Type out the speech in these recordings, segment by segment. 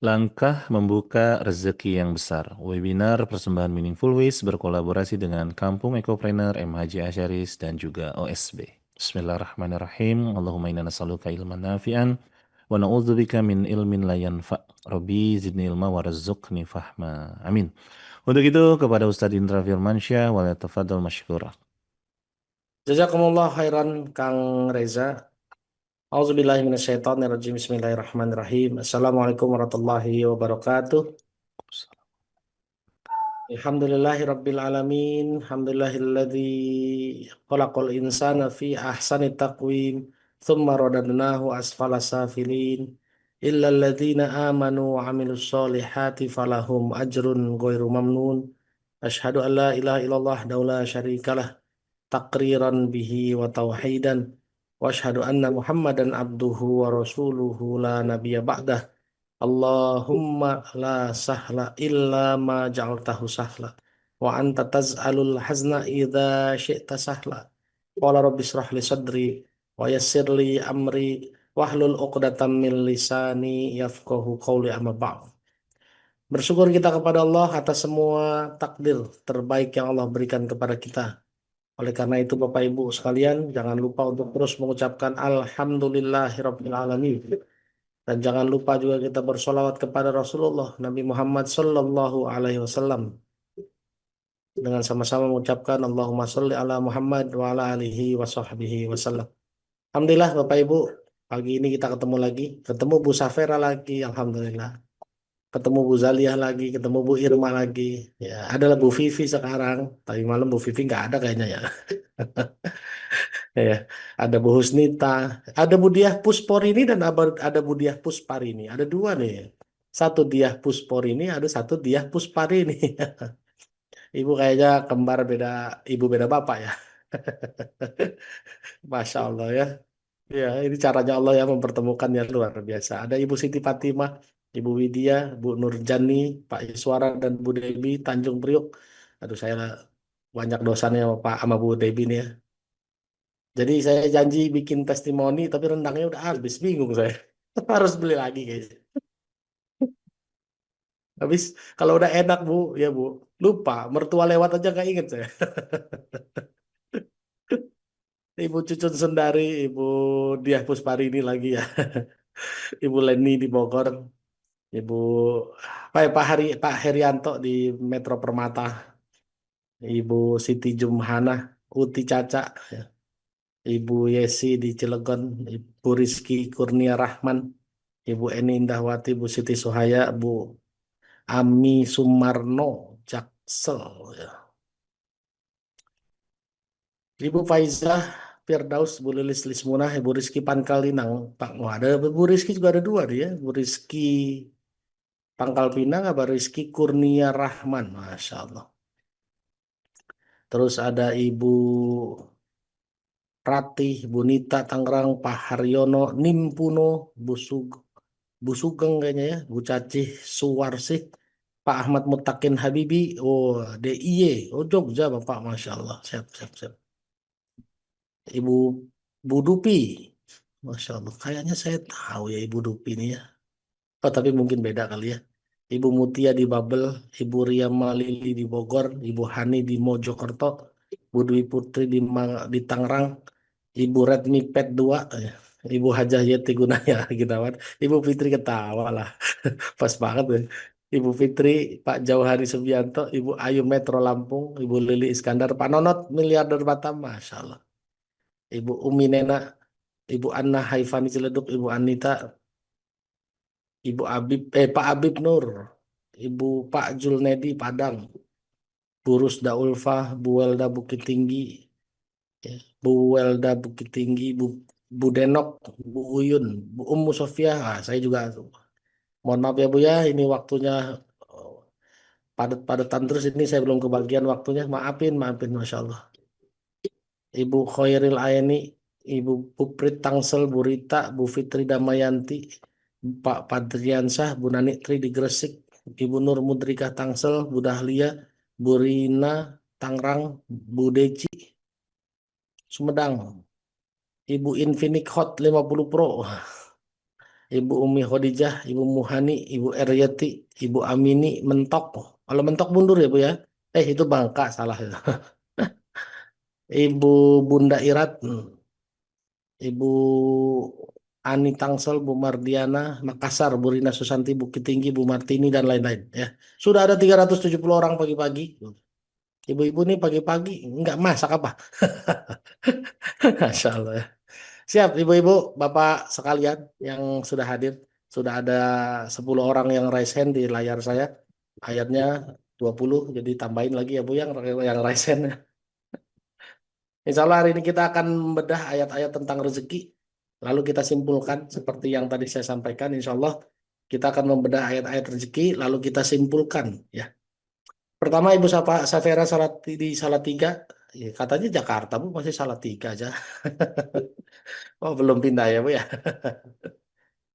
Langkah membuka rezeki yang besar. Webinar persembahan Meaningful Ways berkolaborasi dengan Kampung Ekopreneur MHJ Asyaris dan juga OSB. Bismillahirrahmanirrahim. Allahumma inna nas'aluka ilman nafi'an wa na'udzubika min ilmin la yanfa'. Rabbi zidni ilma warzuqni fahma. Amin. Untuk itu kepada Ustadz Indra Firmansyah wal tafadhol masykur. Jazakumullah khairan Kang Reza. Auzubillahi minasyaitonirrajim. Bismillahirrahmanirrahim. Assalamualaikum warahmatullahi wabarakatuh. Alhamdulillahi rabbil alamin. Alhamdulillahilladzi khalaqal insana fi ahsani taqwim. Thumma radadnahu asfala safilin. Illa alladzina amanu wa amilus solihati falahum ajrun ghairu mamnun. Ashhadu an la ilaha illallah daula syarikalah takriran bihi wa tauhidan wa asyhadu anna Muhammadan abduhu wa rasuluhu la nabiyya ba'dah. Allahumma la sahla illa ma ja'altahu sahla wa anta taz'alul hazna idza syi'ta sahla. Qala rabbi israh li sadri wa yassir li amri wahlul 'uqdatam min lisani yafqahu qawli, amma ba'd. Bersyukur kita kepada Allah atas semua takdir terbaik yang Allah berikan kepada kita. Oleh karena itu Bapak Ibu sekalian, jangan lupa untuk terus mengucapkan Alhamdulillahirabbil alamin. Dan jangan lupa juga kita bersolawat kepada Rasulullah Nabi Muhammad Sallallahu Alaihi Wasallam dengan sama-sama mengucapkan Allahumma sholli ala Muhammad wa ala alihi wa sahbihi wasallam. Alhamdulillah Bapak Ibu, pagi ini kita ketemu lagi, ketemu Bu Safera lagi, Alhamdulillah. Ketemu Bu Zaliah lagi, ketemu Bu Irma lagi. Ya, adalah Bu Vivi sekarang. Tapi malam Bu Vivi nggak ada kayaknya ya. Ya, ada Bu Husnita, ada Bu Diah Pusporini dan ada Bu Diah Pusparini. Ada dua nih. Satu Diah Pusporini, ada satu Diah Pusparini. Ibu kayaknya kembar beda ibu beda bapak ya. Masya Allah ya. Ya, ini caranya Allah yang mempertemukan yang luar biasa. Ada Ibu Siti Fatimah, Ibu Widya, Bu Nurjani, Pak Iswara dan Bu Debi Tanjung Priok. Aduh, saya banyak dosanya sama Pak sama Bu Debi nih ya. Jadi saya janji bikin testimoni, tapi rendangnya udah habis, bingung saya. Harus beli lagi kayaknya. Habis kalau udah enak Bu, ya Bu, lupa mertua lewat aja nggak inget saya. Ibu Cucun Sundari, Ibu Diah Pusparini lagi ya, Ibu Leni di Bogor, Ibu Pak Herianto di Metro Permata, Ibu Siti Jumhana, Uti Caca, ya. Ibu Yesi di Cilegon, Ibu Rizky Kurnia Rahman, Ibu Eni Indahwati, Bu Siti Suhaya, Bu Ami Sumarno, Jaksel, ya. Ibu Faizah Firdaus, Bu Lilis Lismunah, Ibu Rizky Pankalinang, Pak. Wah, ada Bu Rizky juga ada dua dia, Bu Rizky Pangkal Pinang, apa Rizky Kurnia Rahman, Masya Allah. Terus ada Ibu Ratih, Bu Nita Tangerang, Pak Haryono Nimpuno, Bu Bu Sugeng kayaknya ya, Bu Cacih Suwarsih, Pak Ahmad Mutakin Habibi, oh DIY, oh Jogja Bapak, Masya Allah, siap, siap, siap. Ibu Bu Dupi, Masya Allah, kayaknya saya tahu ya Ibu Dupi ini ya. Oh, tapi mungkin beda kali ya. Ibu Mutia di Babel, Ibu Ria Malili di Bogor, Ibu Hani di Mojokerto, Bu Dwi Putri di Tangerang, Ibu Redmi Pet 2, Ibu Hajah Yeti Gunaya Gunawan, Ibu Fitri ketawa lah, pas banget ya. Ibu Fitri, Pak Jauhari Subianto, Ibu Ayu Metro Lampung, Ibu Lili Iskandar, Pak Nonot miliarder Batam, Masya Allah. Ibu Umi Nena, Ibu Anna Haifani Ciledug, Ibu Anita, Pak Habib Nur, Ibu Pak Julnedi Padang, Bu Rusda Ulfah, Bu Welda Bukit Tinggi, ya, Bu Welda Bukit Tinggi, Bu Denok, Bu Uyun, Bu Ummu Sofia. Ah, saya juga mohon maaf ya Bu ya, ini waktunya padat-padatan terus ini saya belum kebagian waktunya. Maafin, maafin, Masya Allah. Ibu Khairil Aini, Ibu Puprit Tangsel, Bu Rita, Bu Fitri Damayanti, Pak Padriansah, Bu Nani Tri di Gresik, Ibu Nur Mudrikah Tangsel, Bu Dahlia, Bu Rina Tangerang, Bu Deci Sumedang, Ibu Infinix Hot 50 Pro, Ibu Umi Khadijah, Ibu Muhani, Ibu Eryati, Ibu Amini, Mentok. Kalau Mentok mundur ya Bu ya. Itu Bangka, salah itu. Ibu Bunda Irat, Ibu Ani Tangsel, Bu Mardiana, Makassar, Bu Rina Susanti, Bukit Tinggi, Bu Martini, dan lain-lain. Ya. Sudah ada 370 orang pagi-pagi. Ibu-ibu nih pagi-pagi nggak masak apa? Masya Allah ya. Siap, ibu-ibu, bapak sekalian yang sudah hadir. Sudah ada 10 orang yang raise hand di layar saya. Ayatnya 20, jadi tambahin lagi ya Bu yang raise hand. Insya Allah hari ini kita akan membedah ayat-ayat tentang rezeki. Lalu kita simpulkan seperti yang tadi saya sampaikan. Insya Allah kita akan membedah ayat-ayat rezeki. Lalu kita simpulkan. Ya. Pertama Ibu Safera di Salatiga. Ya, katanya Jakarta Bu, masih Salatiga aja. Oh belum pindah ya Bu ya.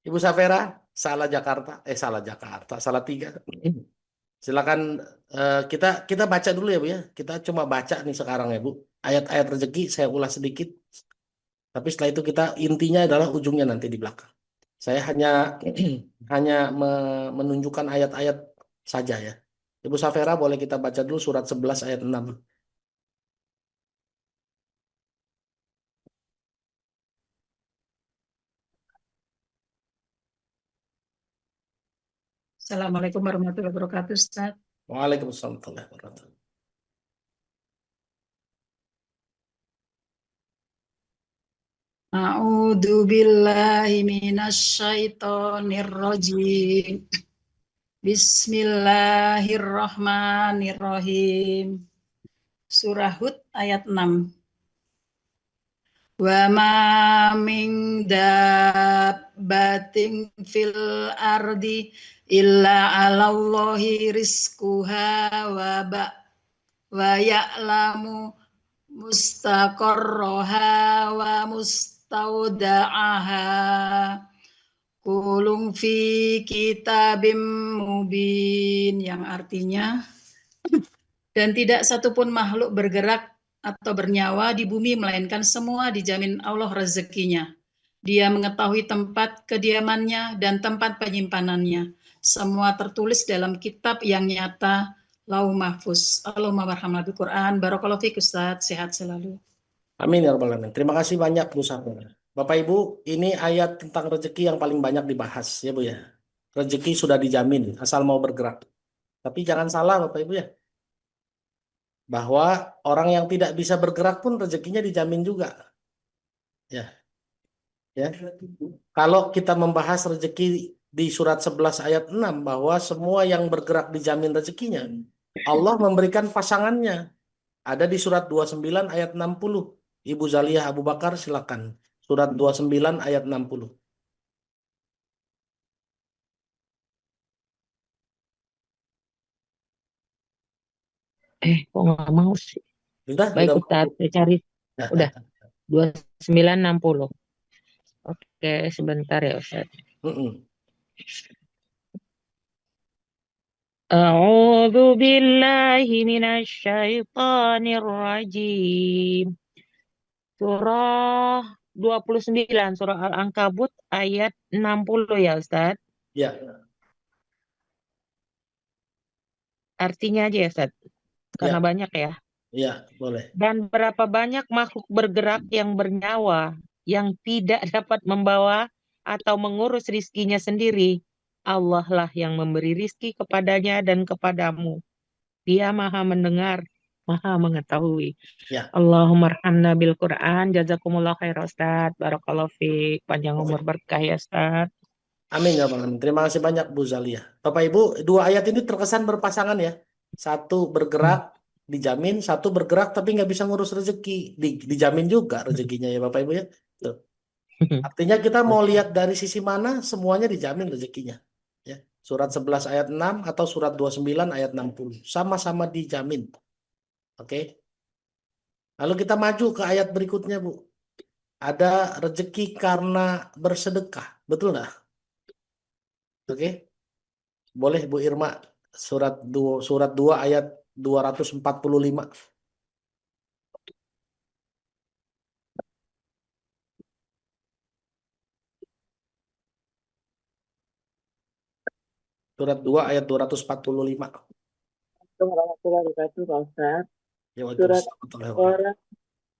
Ibu Safera, salah Jakarta, salah tiga. Silakan kita kita baca dulu ya Bu ya. Kita cuma baca nih sekarang ya Bu. Ayat-ayat rezeki saya ulas sedikit. Tapi setelah itu kita intinya adalah ujungnya nanti di belakang. Saya hanya hanya menunjukkan ayat-ayat saja ya. Ibu Safera boleh kita baca dulu surat 11 ayat 6. Assalamualaikum warahmatullahi wabarakatuh, Ustaz. Waalaikumsalam warahmatullahi wabarakatuh. A'udzu billahi minasyaitonir rajim. Bismillahirrahmanirrahim. Surah Hud ayat 6. Wa ma min dabbatin fil ardi illa 'alallahi rizquha wa ya'lamu mustaqarraha wa mustaudaaha kulung fi kitabim mubin, yang artinya dan tidak satupun makhluk bergerak atau bernyawa di bumi melainkan semua dijamin Allah rezekinya. Dia mengetahui tempat kediamannya dan tempat penyimpanannya. Semua tertulis dalam kitab yang nyata, Lauh Mahfuz. Allahumma warhamna bil Quran. Barakallahu fiik Ustaz, sehat selalu. Amin ya rabbal alamin. Terima kasih banyak Bu Safera. Bapak Ibu, ini ayat tentang rezeki yang paling banyak dibahas ya Bu ya. Rezeki sudah dijamin asal mau bergerak. Tapi jangan salah Bapak Ibu ya, bahwa orang yang tidak bisa bergerak pun rezekinya dijamin juga. Ya, ya. Kalau kita membahas rezeki di surat 11 ayat 6 bahwa semua yang bergerak dijamin rezekinya, Allah memberikan pasangannya. Ada di surat 29 ayat 60. Ibu Zaliyah Abu Bakar silakan. Surat 29 ayat 60. Kok nggak mau sih? Baik Udah mau. Ustadz, saya cari. Udah, 2960. Oke, sebentar ya Ustadz. Mm-mm. A'udzu billahi minasyaitonir rajim. Surah 29, surah Al-Ankabut ayat 60 ya Ustadz. Ya, Artinya aja ya Ustadz, karena ya, banyak ya. ya, boleh. Dan berapa banyak makhluk bergerak yang bernyawa yang tidak dapat membawa atau mengurus rizkinya sendiri. Allah lah yang memberi rizki kepadanya dan kepadamu. Dia maha mendengar, maha mengetahui. Ya, Allahumma arhamna bil Quran. Jazakumullah khair Ustaz. Barakallahu fiik. Panjang umur oke. berkah ya Ustaz. Amin ya Bang. Terima kasih banyak Bu Zaliyah. Bapak Ibu, dua ayat ini terkesan berpasangan ya. Satu bergerak dijamin, satu bergerak tapi nggak bisa ngurus rezeki. Dijamin juga rezekinya ya Bapak Ibu ya. Tuh. Artinya kita mau lihat dari sisi mana semuanya dijamin rezekinya. Ya. Surat 11 ayat 6 atau surat 29 ayat 60. Sama-sama dijamin. Oke. Lalu kita maju ke ayat berikutnya Bu. Ada rezeki karena bersedekah. Betul nggak? Oke. Boleh Bu Irma, surat 2 ayat 245. Surat 2 ayat 245. Assalamualaikum warahmatullahi wabarakatuh, Pak Ustaz. Ya, Surat Waalaikumsalam warahmatullahi wabarakatuh.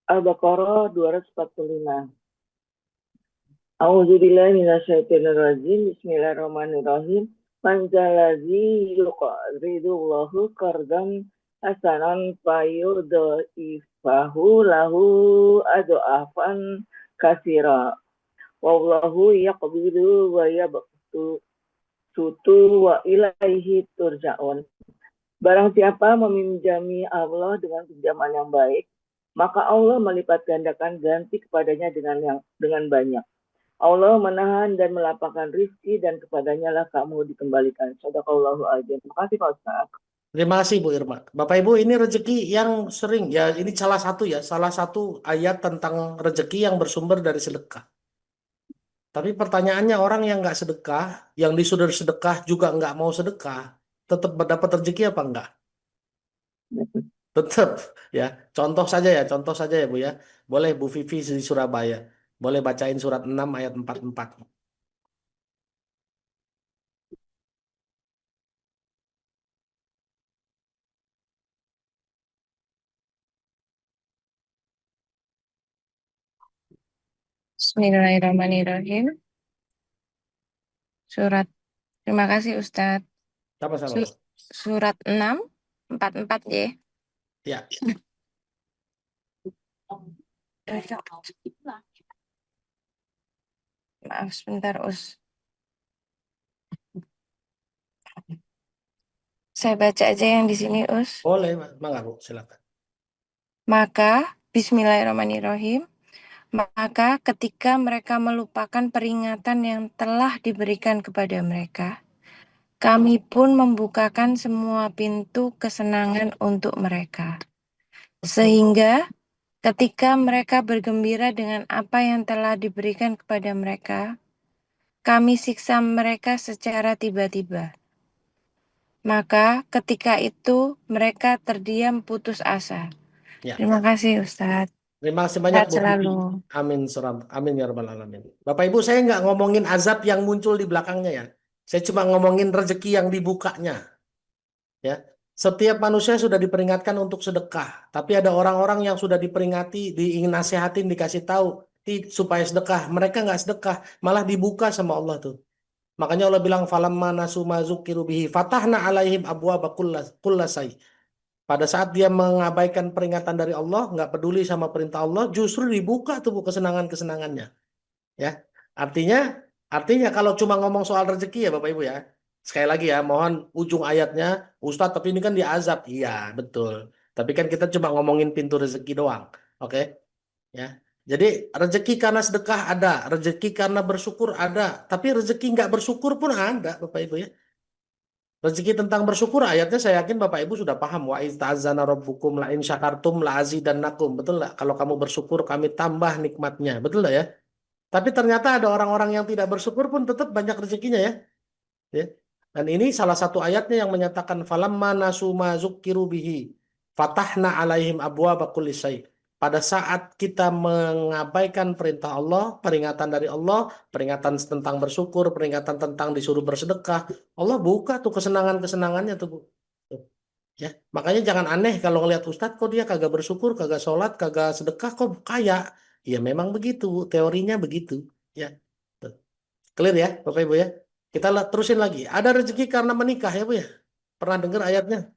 Al-Baqarah 245. A'udzubillahi minasyaitonirrajim. Bismillahirrahmanirrahim. Man zalazi yuqridullahu qardan hasanan fayudhifahu lahu adhafan katsira. Wallahu yaqbidu wa yabsutu wa ilaihi turja'un. Barang siapa meminjami Allah dengan pinjaman yang baik, maka Allah melipat gandakan ganti kepadanya dengan banyak. Allah menahan dan melapangkan rizki dan kepadanya lah kamu dikembalikan. Shadaqallahu adzim. Terima kasih Pak Ustaz. Terima kasih Bu Irma. Bapak Ibu, ini rezeki yang sering ya, ini salah satu ayat tentang rezeki yang bersumber dari sedekah. Tapi pertanyaannya, orang yang nggak sedekah, yang disuruh sedekah juga nggak mau sedekah, tetap mendapat rezeki apa enggak? Tetap ya. Contoh saja ya Bu ya. Boleh Bu Vivi di Surabaya. Boleh bacain surat 6 ayat 44. Bismillahirrahmanirrahim. Terima kasih Ustadz. Sama-sama. Surat 6, 44 ya. Ya. Maaf sebentar Us. Saya baca aja yang di sini Us. Boleh, Mangga Bu, silakan. Maka, Bismillahirrahmanirrahim. Maka ketika mereka melupakan peringatan yang telah diberikan kepada mereka, kami pun membukakan semua pintu kesenangan untuk mereka. Sehingga ketika mereka bergembira dengan apa yang telah diberikan kepada mereka, kami siksa mereka secara tiba-tiba. Maka ketika itu mereka terdiam putus asa. Ya. Terima kasih Ustadz. Terima kasih banyak Sehat Bu Vivi. selalu. Amin ya rabbal alamin. Bapak Ibu, saya nggak ngomongin azab yang muncul di belakangnya ya. Saya cuma ngomongin rezeki yang dibukanya. Ya. Setiap manusia sudah diperingatkan untuk sedekah, tapi ada orang-orang yang sudah diperingati, diingin nasihatin, dikasih tahu supaya sedekah. Mereka nggak sedekah, malah dibuka sama Allah tuh. Makanya Allah bilang falamma nasu ma zukiru bihi fatahna alaihim abwaaba kullasai. Pada saat dia mengabaikan peringatan dari Allah, nggak peduli sama perintah Allah, justru dibuka tuh Bu kesenangan-kesenangannya. Ya, artinya kalau cuma ngomong soal rezeki ya Bapak Ibu ya. Sekali lagi ya, mohon ujung ayatnya, Ustadz tapi ini kan diazab. Iya, betul. Tapi kan kita cuma ngomongin pintu rezeki doang. Oke? Ya. Jadi rezeki karena sedekah ada, rezeki karena bersyukur ada, tapi rezeki nggak bersyukur pun ada Bapak Ibu ya. Rezeki tentang bersyukur ayatnya saya yakin Bapak Ibu sudah paham. Wa izta'azana rabbukum la in syakartum la azidannakum. Betul nggak? Kalau kamu bersyukur kami tambah nikmatnya. Betul nggak ya? Tapi ternyata ada orang-orang yang tidak bersyukur pun tetap banyak rezekinya ya. Ya. Dan ini salah satu ayatnya yang menyatakan falamma nasu ma zukkiru bihi fatahna alaihim abwaaba kulli syai'. Pada saat kita mengabaikan perintah Allah, peringatan dari Allah, peringatan tentang bersyukur, peringatan tentang disuruh bersedekah, Allah buka tuh kesenangan-kesenangannya tuh Bu. Tuh. Ya, makanya jangan aneh kalau ngelihat Ustadz kok dia kagak bersyukur, kagak sholat, kagak sedekah, kok kaya. Ya memang begitu, teorinya begitu. Ya, tuh. Clear ya Bapak Ibu ya. Kita terusin lagi. Ada rezeki karena menikah ya Bu ya. Pernah dengar ayatnya?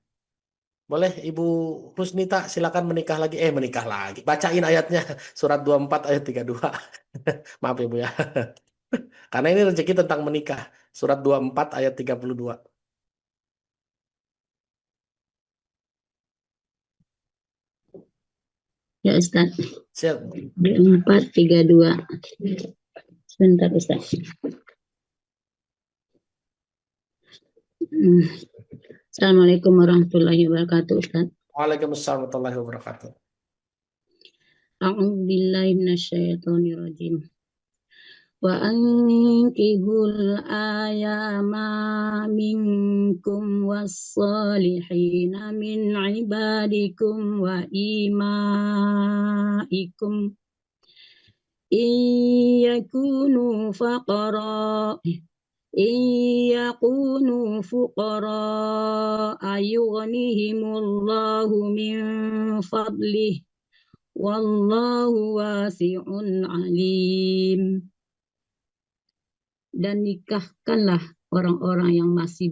Boleh Ibu Husnita silakan menikah lagi. Menikah lagi. Bacain ayatnya. Surat 24 ayat 32. Maaf Ibu ya. Karena ini rezeki tentang menikah. Surat 24 ayat 32. Ya Ustaz. Siap. 432. Sebentar Ustaz. Assalamualaikum warahmatullahi wabarakatuh Ustaz. Waalaikumsalam warahmatullahi wabarakatuh. A'udzu billahi minasyaitonir rajim. Wa ankihul ayama minkum was-salihina min ibadikum wa imaikum in yakunu faqara إن يكونوا فقراء يغنيهم الله من فضله والله واسع alim. Dan nikahkanlah orang-orang yang masih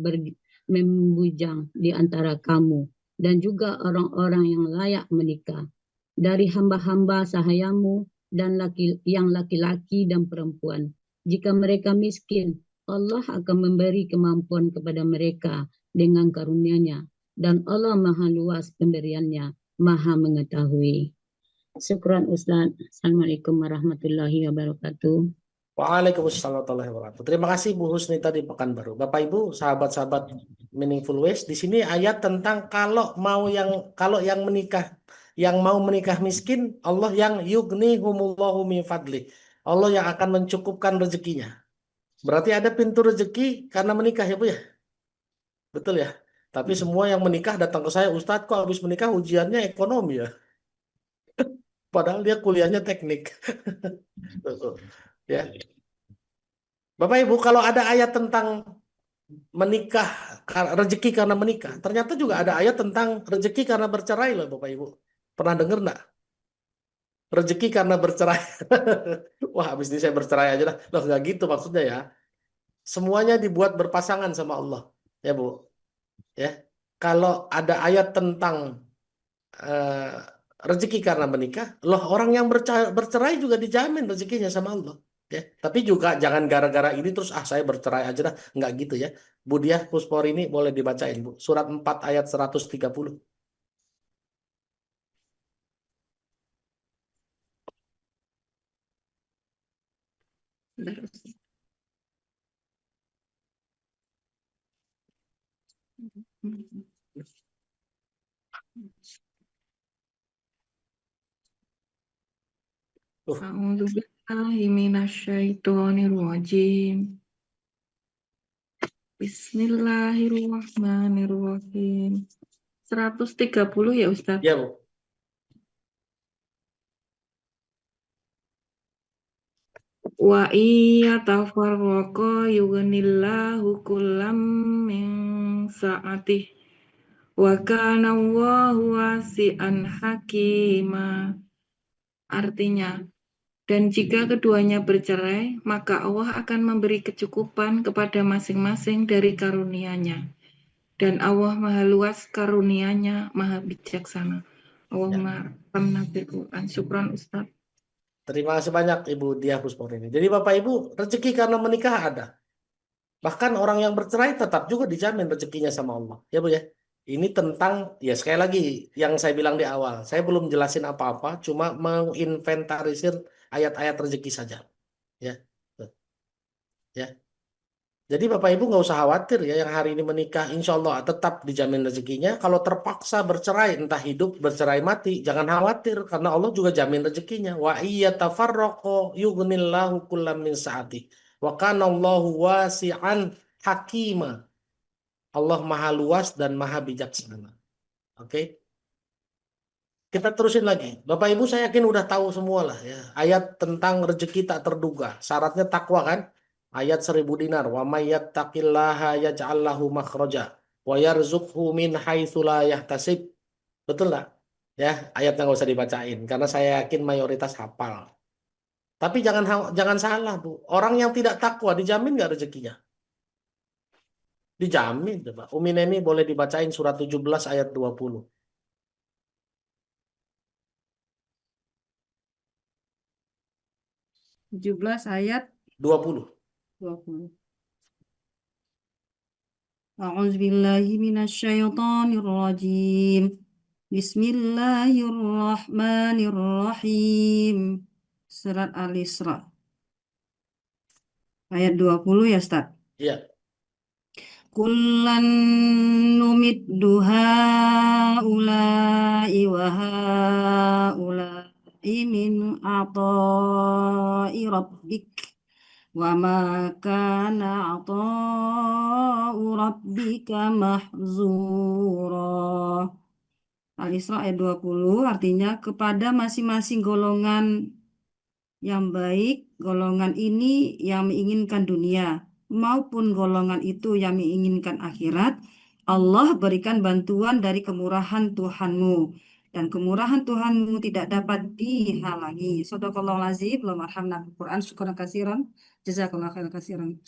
membujang di antara kamu dan juga orang-orang yang layak menikah dari hamba-hamba sahayamu dan yang laki-laki dan perempuan. Jika mereka miskin, Allah akan memberi kemampuan kepada mereka dengan karunia-Nya dan Allah Maha luas pemberiannya, Maha mengetahui. Syukran Ustaz. Assalamualaikum warahmatullahi wabarakatuh. Waalaikumsalam warahmatullahi wabarakatuh. Terima kasih Bu Husni tadi Pekanbaru. Bapak Ibu, sahabat-sahabat Meaningful Ways, di sini ayat tentang kalau yang mau menikah miskin, Allah yang yughnihumullahu min fadli. Allah yang akan mencukupkan rezekinya. Berarti ada pintu rezeki karena menikah ya Bu ya? Betul ya? Tapi semua yang menikah datang ke saya, Ustadz kok habis menikah ujiannya ekonomi ya? Padahal dia kuliahnya teknik. Ya. Bapak Ibu, kalau ada ayat tentang menikah, rezeki karena menikah, ternyata juga ada ayat tentang rezeki karena bercerai loh Bapak Ibu. Pernah dengar nggak? Rezeki karena bercerai. Wah, habis ini saya bercerai aja dah. Loh, nggak gitu maksudnya ya. Semuanya dibuat berpasangan sama Allah. Ya Bu. Ya. Kalau ada ayat tentang rezeki karena menikah, loh orang yang bercerai juga dijamin rezekinya sama Allah. Ya, tapi juga jangan gara-gara ini terus saya bercerai aja dah, nggak gitu ya. Bu Diah Puspori ini boleh dibacain Bu, surat 4 ayat 130. A'udzu billahi minasyaitonir rajim. Bismillahirrahmanirrahim. 130 ya Ustaz? Ya Bu. Wa iyatafarraqa yughnillahu kullam min sa'atih. Wa kana Allahu wasi'an hakima. Artinya, dan jika keduanya bercerai, maka Allah akan memberi kecukupan kepada masing-masing dari karunia-Nya. Dan Allah Maha luas karunia-Nya, Maha bijaksana. Allahumma arhamna bil Quran. Syukran Ustaz. Terima kasih banyak Ibu Diah Puspori ini. Jadi Bapak Ibu, rezeki karena menikah ada. Bahkan orang yang bercerai tetap juga dijamin rezekinya sama Allah. Ya Bu ya. Ini tentang, ya sekali lagi yang saya bilang di awal. Saya belum jelasin apa-apa, cuma menginventarisir ayat-ayat rezeki saja. Ya. Ya. Jadi Bapak Ibu nggak usah khawatir ya, yang hari ini menikah insya Allah tetap dijamin rezekinya. Kalau terpaksa bercerai, entah hidup bercerai mati, jangan khawatir karena Allah juga jamin rezekinya. Wa iyatafarraqu yughnillahu kullam min sa'ati. Wa kana Allahu wasi'an hakima. Allah maha luas dan maha bijaksana. Oke. Kita terusin lagi. Bapak Ibu saya yakin udah tahu semua lah ya. Ayat tentang rezeki tak terduga. Syaratnya takwa kan? Ayat 1000 dinar. Wa may yattaqillaha yaj'al lahu makhraja wa yarzuqhu min haitsu la yahtasib. Betul nggak? Ya, ayatnya nggak usah dibacain karena saya yakin mayoritas hafal. Tapi jangan salah, Bu. Orang yang tidak takwa dijamin nggak rezekinya? Dijamin, coba. Umi Neni boleh dibacain surat 17 ayat 20. 17 ayat 20. 20. A'udzubillahi minasyaitonirrajim. Bismillahirrahmanirrahim. Surat Al-Isra. Ayat 20 ya, Ustaz? Iya. Kullan numiddu haula'i wa haula'i min ata'i rabbik wa ma kana ata'u rabbika mahzura. Al-Isra ayat 20 artinya kepada masing-masing golongan yang baik, golongan ini yang menginginkan dunia maupun golongan itu yang menginginkan akhirat, Allah berikan bantuan dari kemurahan Tuhanmu. Dan kemurahan Tuhanmu tidak dapat dihalangi. Shadaqallahul azim. Allahumma arhamna bil Quran. Syukran kasiran. Jazakallahu khairan kasiran.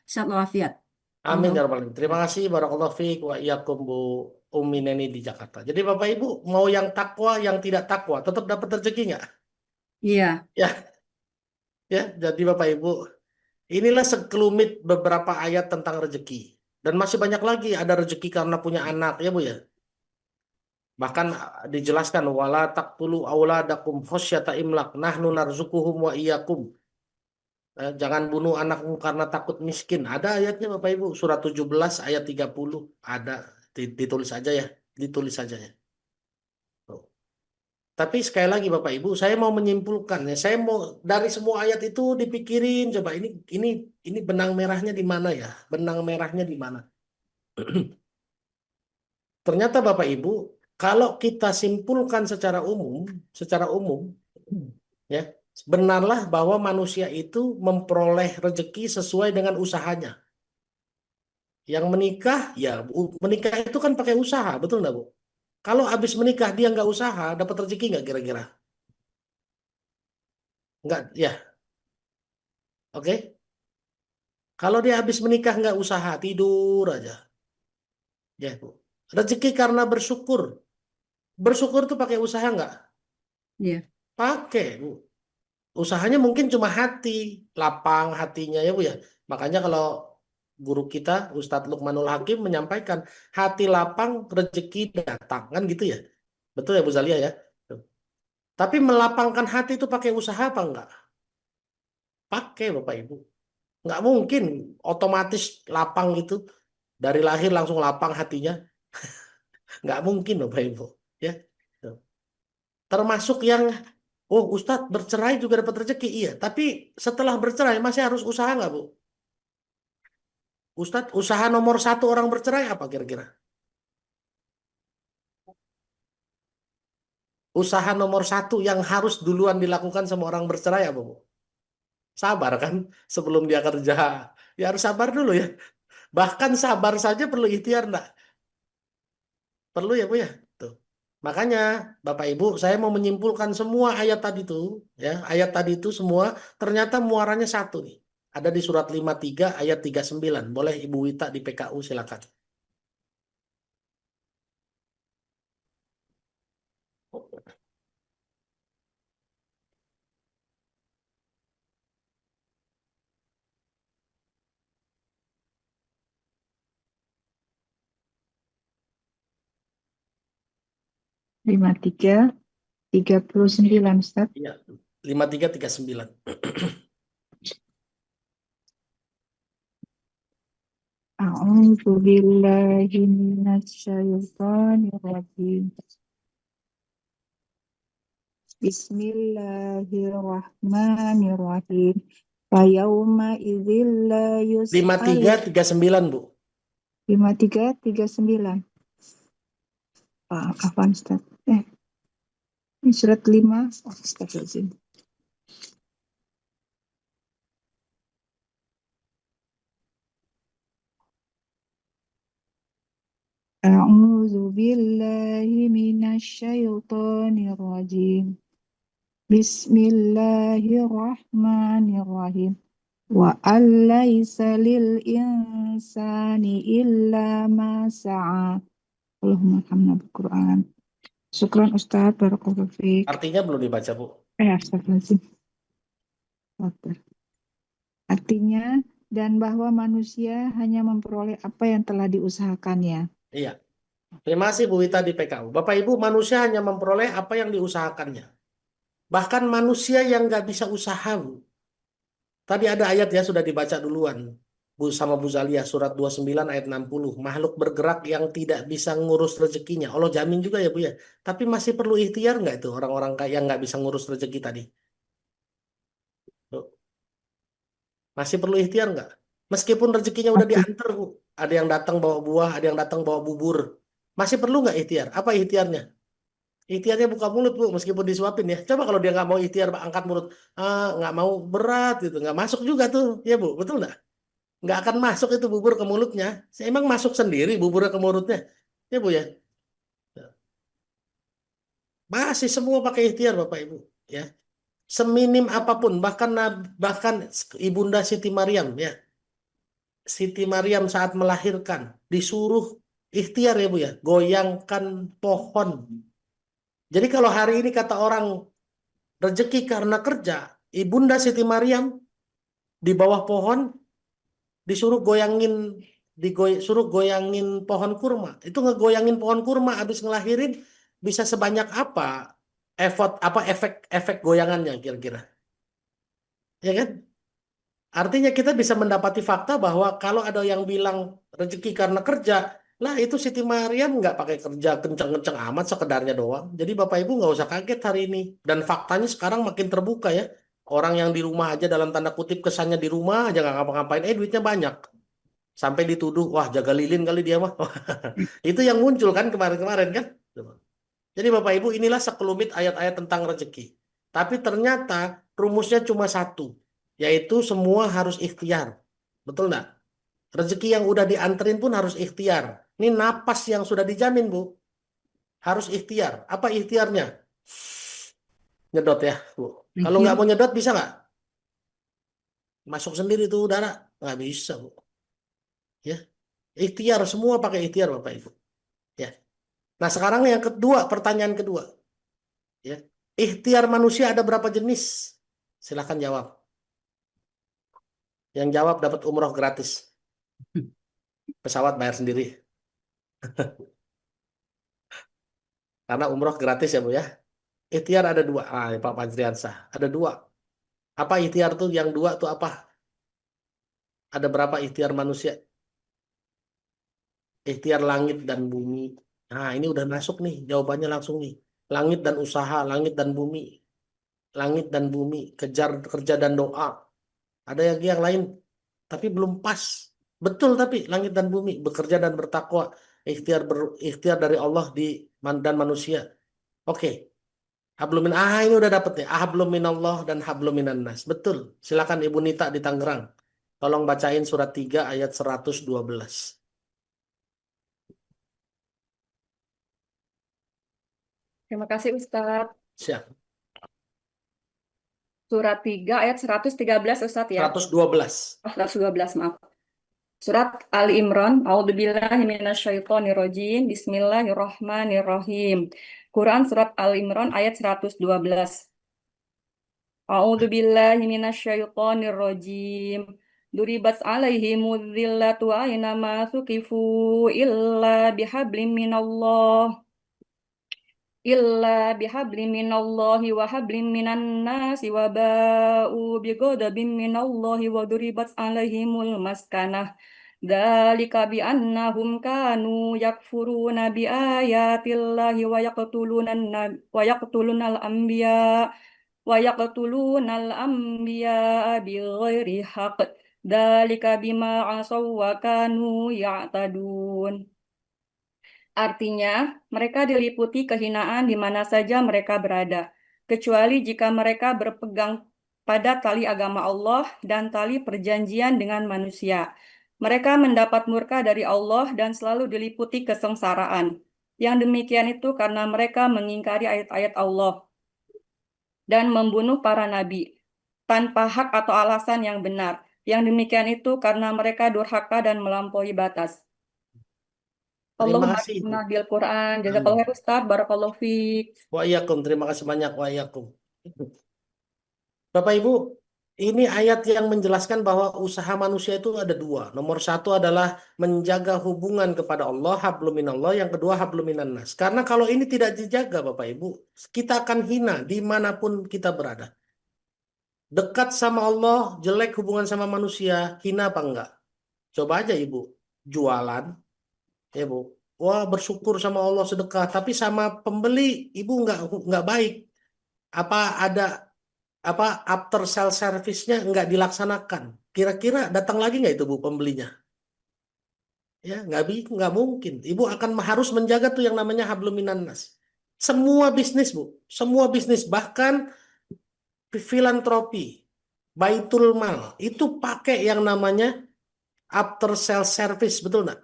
Insyaallah afiat. Amin ya rabbal alamin. Terima kasih barakallahu fiik wa iyyakum Bu Umi Neni di Jakarta. Jadi Bapak Ibu mau yang takwa, yang tidak takwa, tetap dapat rezeki nggak? Iya. Ya, ya. Jadi Bapak Ibu, inilah sekelumit beberapa ayat tentang rezeki. Dan masih banyak lagi, ada rezeki karena punya anak, ya Bu ya. Bahkan dijelaskan wala taqtulu auladakum khasyata imlaq nahnu narzuquhum wa iyyakum. Jangan bunuh anakmu karena takut miskin. Ada ayatnya Bapak Ibu, surat 17 ayat 30 ada. Ditulis aja ya, ditulis saja ya. Tuh. Tapi sekali lagi Bapak Ibu, saya mau menyimpulkan ya, saya mau dari semua ayat itu dipikirin coba ini benang merahnya di mana ya? Benang merahnya di mana? Ternyata Bapak Ibu, kalau kita simpulkan secara umum ya, benarlah bahwa manusia itu memperoleh rezeki sesuai dengan usahanya. Yang menikah, ya menikah itu kan pakai usaha, betul nggak Bu? Kalau habis menikah dia nggak usaha, dapat rezeki nggak kira-kira? Nggak, ya, oke. Kalau dia habis menikah nggak usaha, tidur aja, ya Bu. Rezeki karena bersyukur. Bersyukur tuh pakai usaha nggak? Iya. Pakai Bu. Usahanya mungkin cuma hati, lapang hatinya ya Bu ya. Makanya kalau guru kita Ustadz Lukmanul Hakim menyampaikan hati lapang rezeki datang kan gitu ya. Betul ya Bu Zalia ya. Tuh. Tapi melapangkan hati itu pakai usaha apa enggak? Pakai Bapak Ibu. Nggak mungkin otomatis lapang gitu dari lahir langsung lapang hatinya. Nggak mungkin Bapak Ibu ya. Tuh. Termasuk yang oh Ustadz bercerai juga dapat rezeki iya. Tapi setelah bercerai masih harus usaha nggak Bu? Ustadz, usaha nomor satu orang bercerai apa kira-kira? Usaha nomor satu yang harus duluan dilakukan sama orang bercerai apa, Bu? Sabar kan sebelum dia kerja. Ya harus sabar dulu ya. Bahkan sabar saja perlu ikhtiar enggak? Perlu ya, Bu ya? Tuh. Makanya Bapak Ibu, saya mau menyimpulkan semua ayat tadi itu, ya, ayat tadi itu semua ternyata muaranya satu nih. Ada di surat 53 ayat 39. Boleh Ibu Wita di PKU silakan. Lima tiga 39 Ustaz. Iya, 5339. A'udzu billahi minasyaitonir rajim. Bismillahirrahmanirrahim. Fayauma idzil la yus'al 5339, Bu. 5339. Afwan Ustaz. Ini surat 5. Astagfirullahaladzim. A'udzu billahi minasyaitonir rajim. Bismillahirrahmanirrahim. Wa allaisa lil insani illa ma sa'a. Allahumma hamna bil Quran. Syukran Ustaz, barakallahu fiik. Artinya belum dibaca, Bu. Astagfirullahaladzim. Sabar. Artinya, dan bahwa manusia hanya memperoleh apa yang telah diusahakannya. Iya. Terima kasih Bu Wita di PKU. Bapak Ibu, manusia hanya memperoleh apa yang diusahakannya. Bahkan manusia yang nggak bisa usaha, Bu. Tadi ada ayat ya sudah dibaca duluan. Bu sama Bu Zalia surat 29 ayat 60. Makhluk bergerak yang tidak bisa ngurus rezekinya. Allah jamin juga ya Bu ya. Tapi masih perlu ikhtiar nggak itu orang-orang yang nggak bisa ngurus rezeki tadi? Tuh. Masih perlu ikhtiar nggak? Meskipun rezekinya udah diantar, Bu. Ada yang datang bawa buah, ada yang datang bawa bubur. Masih perlu nggak ikhtiar? Apa ikhtiarnya? Ikhtiarnya buka mulut Bu, meskipun disuapin ya. Coba kalau dia nggak mau ikhtiar, angkat mulut, nggak mau berat gitu, nggak masuk juga tuh, ya Bu, betul nggak? nggak akan masuk itu bubur ke mulutnya. Emang masuk sendiri bubur ke mulutnya, ya Bu ya. Masih semua pakai ikhtiar Bapak Ibu, ya. Seminim apapun, bahkan Ibunda Siti Maryam, ya. Siti Maryam saat melahirkan disuruh ikhtiar ya Bu ya, goyangkan pohon. Jadi kalau hari ini kata orang rezeki karena kerja, Ibunda Siti Maryam di bawah pohon disuruh suruh goyangin pohon kurma. Itu ngegoyangin pohon kurma habis ngelahirin bisa sebanyak apa efek goyangannya kira-kira. Ya kan? Artinya kita bisa mendapati fakta bahwa kalau ada yang bilang rezeki karena kerja, lah itu Siti Maryam nggak pakai kerja kenceng-kenceng amat sekedarnya doang. Jadi Bapak Ibu nggak usah kaget hari ini. Dan faktanya sekarang makin terbuka ya. Orang yang di rumah aja dalam tanda kutip kesannya di rumah aja nggak ngapa-ngapain, duitnya banyak. Sampai dituduh, wah jaga lilin kali dia mah. Itu yang muncul kan kemarin-kemarin kan. Jadi Bapak Ibu inilah sekelumit ayat-ayat tentang rezeki. Tapi ternyata rumusnya cuma satu, yaitu semua harus ikhtiar. Betul nggak? Rezeki yang udah dianterin pun harus ikhtiar. Ini napas yang sudah dijamin Bu. Harus ikhtiar. Apa ikhtiarnya? Nyedot ya Bu. Kalau nggak mau nyedot bisa nggak? Masuk sendiri tuh udara? Nggak bisa Bu. Ya, ikhtiar semua pakai ikhtiar Bapak Ibu. Ya. Nah sekarang yang kedua, pertanyaan kedua. Ya. Ikhtiar manusia ada berapa jenis? Silahkan jawab. Yang jawab dapat umroh gratis. Pesawat bayar sendiri. Karena umroh gratis ya Bu ya. Ikhtiar ada dua. Pak Fajriansah. Ada dua. Apa ikhtiar tuh? Yang dua tuh apa? Ada berapa ikhtiar manusia? Ikhtiar langit dan bumi. Nah ini udah masuk nih. Jawabannya langsung nih. Langit dan usaha, langit dan bumi. Langit dan bumi, kejar kerja dan doa. Ada yang lain, tapi belum pas. Betul tapi langit dan bumi, bekerja dan bertakwa, ikhtiar dari Allah dan manusia. Oke. Ini udah dapet nih. Hablum minallah dan hablum minan nas. Betul. Silakan Ibu Nita di Tangerang. Tolong bacain surat 3 ayat 112. Terima kasih Ustadz. Siap. Surat 3 ayat 113 Ustadz ya. 112. 112 maaf. Surat Ali Imran. A'udzubillahi minasyaitonirrajim. Bismillahirrahmanirrahim. Quran surat Ali Imran ayat 112. A'udzubillahi minasyaitonirrajim. Duribat alaihimudz zillatu aynama suqifu illa bihablim minallahi wa hablim minan nasi wa ba'u bighadabin minallahi wa duribat alaihimul maskanah. Dzalika bi annahum kanu yakfuruna bi ayatillahi wa yaqtulunal anbiya bighairi haqq. Dzalika bima asaw wa kanu ya'tadun. Artinya, mereka diliputi kehinaan di mana saja mereka berada, kecuali jika mereka berpegang pada tali agama Allah dan tali perjanjian dengan manusia. Mereka mendapat murka dari Allah dan selalu diliputi kesengsaraan. Yang demikian itu karena mereka mengingkari ayat-ayat Allah dan membunuh para nabi tanpa hak atau alasan yang benar. Yang demikian itu karena mereka durhaka dan melampaui batas. Terima kasih. Bil Quran. Jazakallahu Ustaz, barakallahu fiik. Wa iyyakum, terima kasih banyak wa iyyakum. Bapak Ibu, ini ayat yang menjelaskan bahwa usaha manusia itu ada dua. Nomor satu adalah menjaga hubungan kepada Allah, hablum minallah. Yang kedua, hablum minan nas. Karena kalau ini tidak dijaga Bapak Ibu, kita akan hina dimanapun kita berada. Dekat sama Allah, jelek hubungan sama manusia, hina apa enggak? Coba aja Ibu, jualan. Ya Bu, wah bersyukur sama Allah sedekah, tapi sama pembeli Ibu nggak baik. Apa ada after sale service-nya nggak dilaksanakan? Kira-kira datang lagi nggak itu Bu pembelinya? Ya nggak mungkin. Ibu akan harus menjaga tuh yang namanya hablum minan nas. Semua bisnis Bu, semua bisnis bahkan filantropi, baitul mal itu pakai yang namanya after sales service, betul nggak?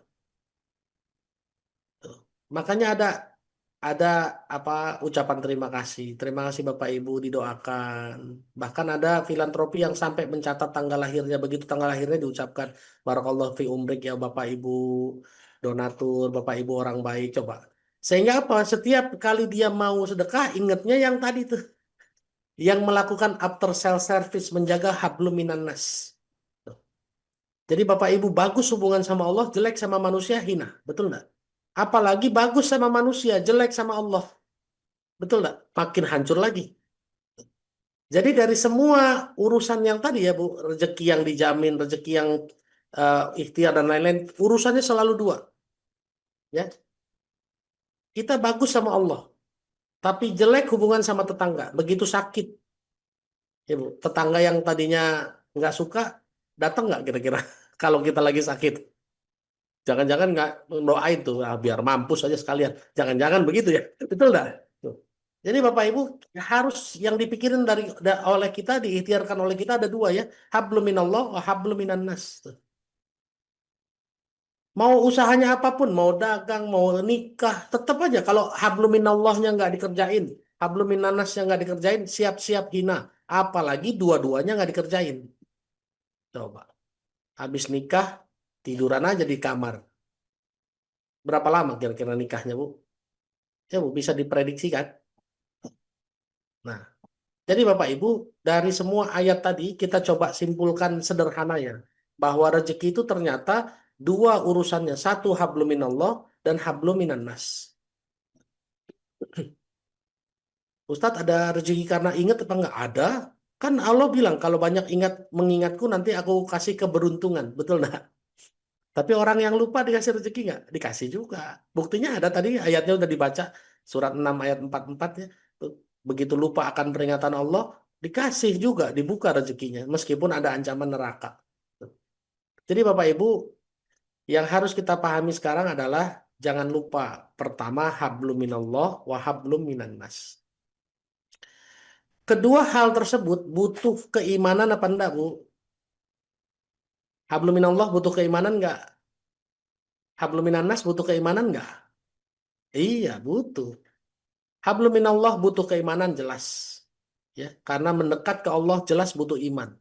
Makanya ada apa ucapan terima kasih. Terima kasih Bapak Ibu didoakan. Bahkan ada filantropi yang sampai mencatat tanggal lahirnya. Begitu tanggal lahirnya diucapkan barakallahu fi umrik ya Bapak Ibu donatur, Bapak Ibu orang baik. Coba. Sehingga apa? Setiap kali dia mau sedekah ingatnya yang tadi tuh. Yang melakukan after sales service menjaga hablum minan nas. Jadi Bapak Ibu bagus hubungan sama Allah, jelek sama manusia hina. Betul nggak? Apalagi bagus sama manusia, jelek sama Allah. Betul nggak? Makin hancur lagi. Jadi dari semua urusan yang tadi ya Bu, rezeki yang dijamin, rezeki yang ikhtiar dan lain-lain, urusannya selalu dua. Ya, kita bagus sama Allah, tapi jelek hubungan sama tetangga. Begitu sakit, ya Bu, tetangga yang tadinya nggak suka, datang nggak kira-kira kalau kita lagi sakit? Jangan-jangan nggak doain tuh, biar mampus aja sekalian. Jangan-jangan begitu ya, betul nggak? Tuh. Jadi Bapak Ibu harus yang dipikirin oleh kita, diikhtiarkan oleh kita ada dua ya, hablum minallah wa hablum minan nas. Tuh. Mau usahanya apapun, mau dagang, mau nikah, tetap aja kalau hablum minallahnya nggak dikerjain, hablum minan nasnya nggak dikerjain, siap-siap hina. Apalagi dua-duanya nggak dikerjain. Coba, habis nikah tiduran aja di kamar. Berapa lama kira-kira nikahnya Bu? Ya Bu, bisa diprediksi kan? Nah, jadi Bapak Ibu, dari semua ayat tadi kita coba simpulkan sederhananya. Bahwa rezeki itu ternyata dua urusannya. Satu hablum minallah dan hablum minan nas. Ustadz ada rezeki karena ingat apa enggak? Ada. Kan Allah bilang kalau banyak mengingatku nanti aku kasih keberuntungan. Betul enggak? Tapi orang yang lupa dikasih rezeki enggak? Dikasih juga. Buktinya ada tadi ayatnya udah dibaca. Surat 6 ayat 44 ya. Begitu lupa akan peringatan Allah, dikasih juga, dibuka rezekinya. Meskipun ada ancaman neraka. Jadi Bapak Ibu, yang harus kita pahami sekarang adalah jangan lupa. Pertama, hablum minallah wa hablum minan nas. Kedua hal tersebut butuh keimanan apa enggak, Bu? Hablum minallah butuh keimanan enggak? Hablum minan nas butuh keimanan enggak? Iya, butuh. Hablum minallah butuh keimanan jelas. Ya, karena mendekat ke Allah jelas butuh iman.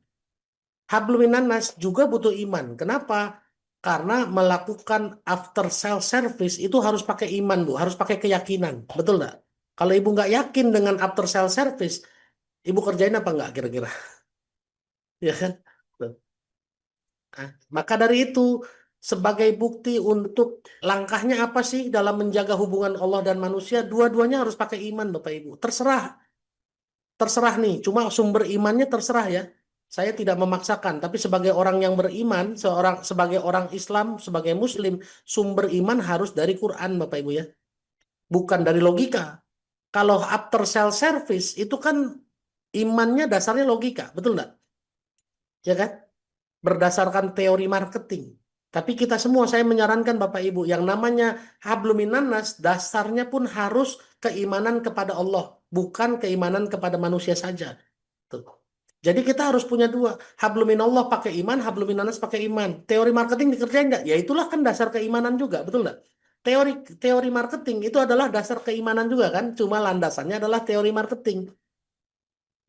Hablum minan nas juga butuh iman. Kenapa? Karena melakukan after sales service itu harus pakai iman, Bu, harus pakai keyakinan. Betul enggak? Kalau Ibu nggak yakin dengan after sales service, Ibu kerjain apa enggak kira-kira? Ya kan? Tuh. Nah, maka dari itu, sebagai bukti untuk langkahnya apa sih dalam menjaga hubungan Allah dan manusia, dua-duanya harus pakai iman, Bapak Ibu. Terserah nih, cuma sumber imannya terserah ya. Saya tidak memaksakan, tapi sebagai orang yang beriman, sebagai orang Islam, sebagai Muslim, sumber iman harus dari Quran, Bapak Ibu ya. Bukan dari logika. Kalau after sales service itu kan imannya dasarnya logika, betul nggak? Ya kan? Berdasarkan teori marketing. Tapi kita semua, saya menyarankan Bapak Ibu, yang namanya hablum minan nas, dasarnya pun harus keimanan kepada Allah, bukan keimanan kepada manusia saja. Tuh. Jadi kita harus punya dua, hablum minallah pakai iman, hablum minan nas pakai iman. Teori marketing dikerjain nggak? Ya itulah kan dasar keimanan juga, betul nggak? Teori marketing itu adalah dasar keimanan juga kan, cuma landasannya adalah teori marketing.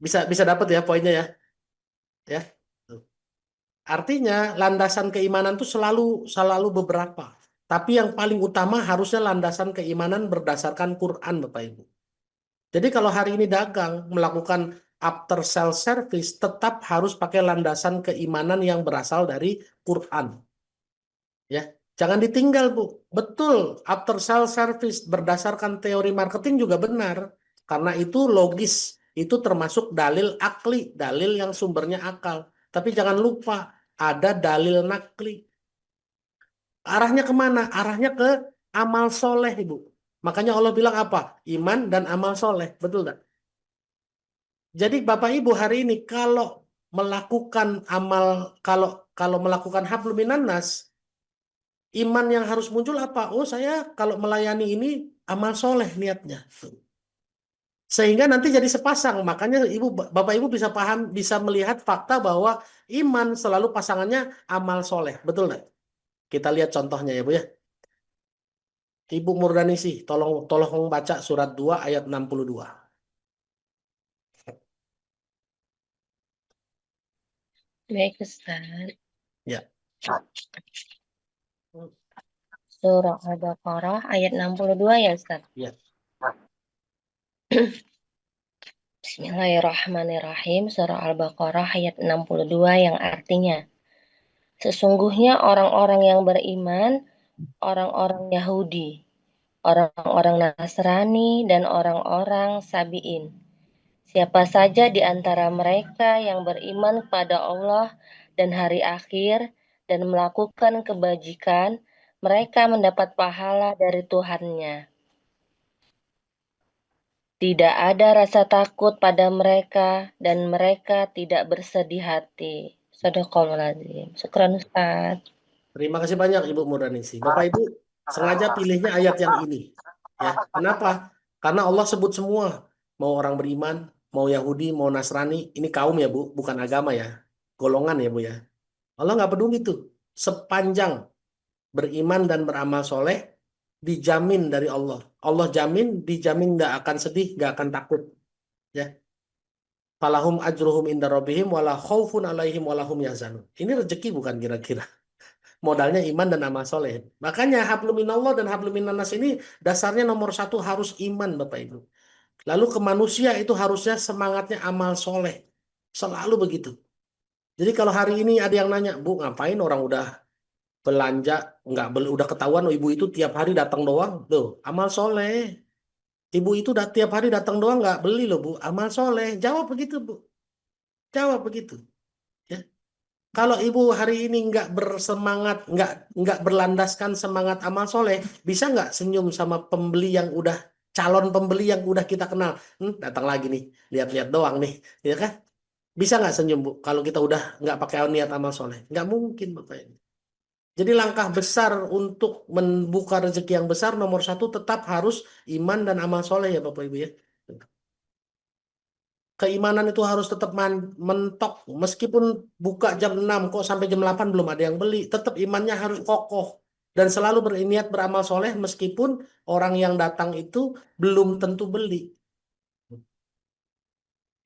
Bisa dapat ya poinnya ya. Ya. Artinya landasan keimanan itu selalu beberapa. Tapi yang paling utama harusnya landasan keimanan berdasarkan Quran, Bapak Ibu. Jadi kalau hari ini dagang melakukan after sales service tetap harus pakai landasan keimanan yang berasal dari Quran. Ya, jangan ditinggal, Bu. Betul, after sales service berdasarkan teori marketing juga benar. Karena itu logis, itu termasuk dalil akli, dalil yang sumbernya akal. Tapi jangan lupa, ada dalil nakli. Arahnya kemana? Arahnya ke amal soleh, Ibu. Makanya Allah bilang apa? Iman dan amal soleh. Betul nggak? Jadi Bapak Ibu hari ini kalau melakukan kalau melakukan hablum minan nas, iman yang harus muncul apa? Oh, saya kalau melayani ini amal soleh niatnya. Sehingga nanti jadi sepasang. Makanya Bapak Ibu bisa paham, bisa melihat fakta bahwa iman selalu pasangannya amal soleh. Betul nggak? Kita lihat contohnya ya Bu ya. Ibu Murdanisi, tolong baca surat 2 ayat 62. Baik, Ustaz. Ya. Surah Al-Baqarah ayat 62 ya, Ustaz. Ya. Bismillahirrahmanirrahim. Surah Al-Baqarah ayat 62 yang artinya, sesungguhnya orang-orang yang beriman, orang-orang Yahudi, orang-orang Nasrani, dan orang-orang Sabi'in. Siapa saja di antara mereka yang beriman kepada Allah dan hari akhir dan melakukan kebajikan, mereka mendapat pahala dari Tuhannya. Tidak ada rasa takut pada mereka dan mereka tidak bersedih hati. Shadaqallahul-Azim. Syukran, Ustaz. Terima kasih banyak Ibu Murdanisi. Bapak Ibu sengaja pilihnya ayat yang ini. Ya, kenapa? Karena Allah sebut semua, mau orang beriman, mau Yahudi, mau Nasrani, ini kaum ya Bu, bukan agama ya, golongan ya Bu ya. Allah nggak peduli tuh, sepanjang beriman dan beramal soleh, dijamin dari Allah. Allah jamin, dijamin nggak akan sedih, nggak akan takut. Ya. Falahum ajruhum inda rabbihim wala khaufun alaihim walahum yazanun. Ini rezeki bukan kira-kira. Modalnya iman dan amal soleh. Makanya hablum minallah dan hablum minannas ini dasarnya nomor satu harus iman Bapak Ibu. Lalu ke manusia itu harusnya semangatnya amal soleh. Selalu begitu. Jadi kalau hari ini ada yang nanya, Bu ngapain orang udah belanja, nggak udah ketahuan ibu itu tiap hari datang doang. Loh, amal soleh. Ibu itu tiap hari datang doang nggak beli loh Bu, amal soleh. Jawab begitu Bu. Jawab begitu. Ya. Kalau ibu hari ini nggak bersemangat, nggak berlandaskan semangat amal soleh, bisa nggak senyum sama pembeli yang udah calon pembeli yang udah kita kenal? Datang lagi nih, lihat-lihat doang nih, ya kan? Bisa nggak senyum Bu? Kalau kita udah nggak pakai niat amal soleh, nggak mungkin Bapak ini. Jadi langkah besar untuk membuka rezeki yang besar nomor satu tetap harus iman dan amal soleh ya Bapak Ibu ya. Keimanan itu harus tetap mentok. Meskipun buka jam 6 kok sampai jam 8 belum ada yang beli. Tetap imannya harus kokoh. Dan selalu berniat beramal soleh meskipun orang yang datang itu belum tentu beli.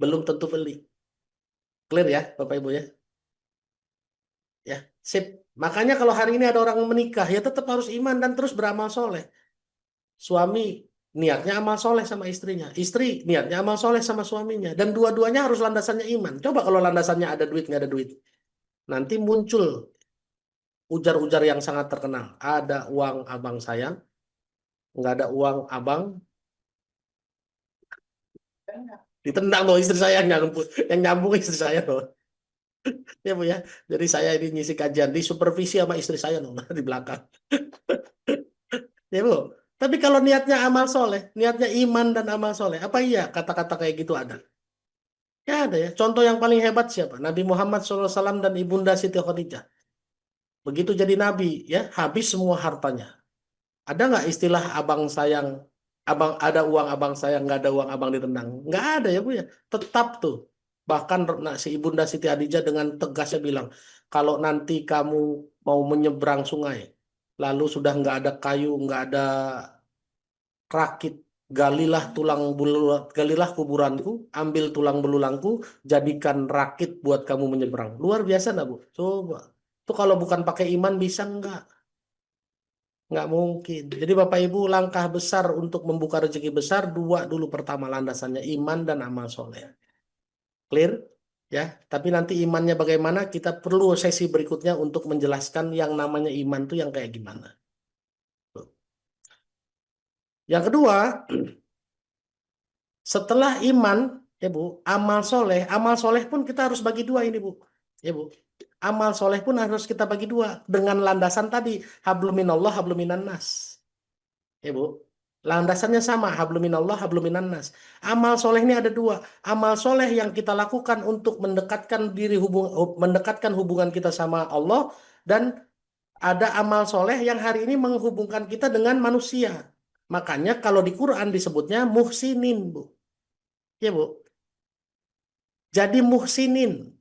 Belum tentu beli. Clear ya Bapak Ibu ya? Ya, sip. Makanya kalau hari ini ada orang menikah ya tetap harus iman dan terus beramal soleh. Suami niatnya amal soleh sama istrinya. Istri niatnya amal soleh sama suaminya. Dan dua-duanya harus landasannya iman. Coba kalau landasannya ada duit, nggak ada duit. Nanti muncul ujar-ujar yang sangat terkenal. Ada uang abang sayang, nggak ada uang abang. Ditendang loh istri saya yang nyambung istri saya loh. Ya Bu ya. Jadi saya ini ngisi kajian di supervisi sama istri saya loh di belakang. Ya Bu. Tapi kalau niatnya amal soleh, niatnya iman dan amal soleh, apa iya kata-kata kayak gitu ada? Ya ada ya. Contoh yang paling hebat siapa? Nabi Muhammad SAW dan Ibunda Siti Khadijah. Begitu jadi nabi, ya habis semua hartanya. Ada nggak istilah abang sayang, abang ada uang abang sayang, nggak ada uang abang ditendang? Nggak ada ya Bu ya. Tetap tuh. Bahkan si Ibunda Siti Khadijah dengan tegasnya bilang, kalau nanti kamu mau menyeberang sungai, lalu sudah nggak ada kayu, nggak ada rakit, galilah kuburanku, ambil tulang belulangku, jadikan rakit buat kamu menyeberang. Luar biasa nggak Bu? Coba. Itu kalau bukan pakai iman bisa nggak? Nggak mungkin. Jadi Bapak Ibu langkah besar untuk membuka rezeki besar, dua dulu pertama landasannya iman dan amal soleh. Clear? Ya, tapi nanti imannya bagaimana kita perlu sesi berikutnya untuk menjelaskan yang namanya iman itu yang kayak gimana. Yang kedua, setelah iman, ya Bu, amal soleh pun kita harus bagi dua ini Bu, ya Bu. Amal soleh pun harus kita bagi dua dengan landasan tadi habluminallah habluminannas, ya Bu. Landasannya sama habluminallah habluminannas. Amal soleh ini ada dua. Amal soleh yang kita lakukan untuk mendekatkan hubungan kita sama Allah dan ada amal soleh yang hari ini menghubungkan kita dengan manusia. Makanya kalau di Quran disebutnya muhsinin Bu. Ya, Bu. Jadi muhsinin.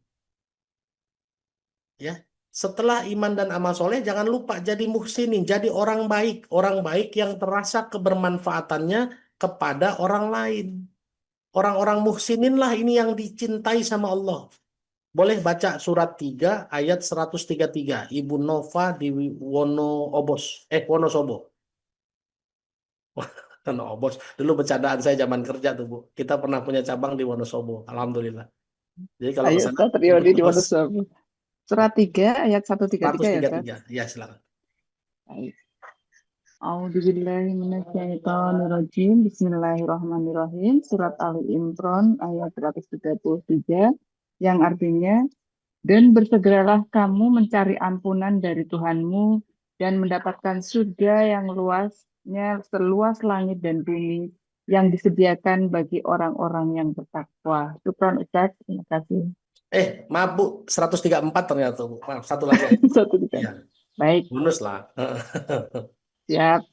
Ya. Setelah iman dan amal soleh, jangan lupa jadi muhsinin, jadi orang baik yang terasa kebermanfaatannya kepada orang lain. Orang-orang muhsinin lah ini yang dicintai sama Allah. Boleh baca surat 3 ayat 133. Ibu Nova di Wonosobo. Wonoobos. Dulu bercandaan saya zaman kerja tuh, Bu. Kita pernah punya cabang di Wonosobo. Alhamdulillah. Jadi kalau ke Ayo sana Ustaz, jemput Riyadi di terus Wonosobo. Surat 3 ayat 133 ya Ustaz. 133. Ya, silakan. Baik. A'udzubillahiminasyaitonirrajim. Bismillahirrahmanirrahim. Surat Ali Imran ayat 133 yang artinya, dan bersegeralah kamu mencari ampunan dari Tuhanmu dan mendapatkan surga yang luasnya seluas langit dan bumi yang disediakan bagi orang-orang yang bertakwa. Syukran Ustaz, terima kasih. Maaf Bu, 134 ternyata Bu. Maaf, satu lagi aja. 134. Iya, Baik, bonus lah. siap.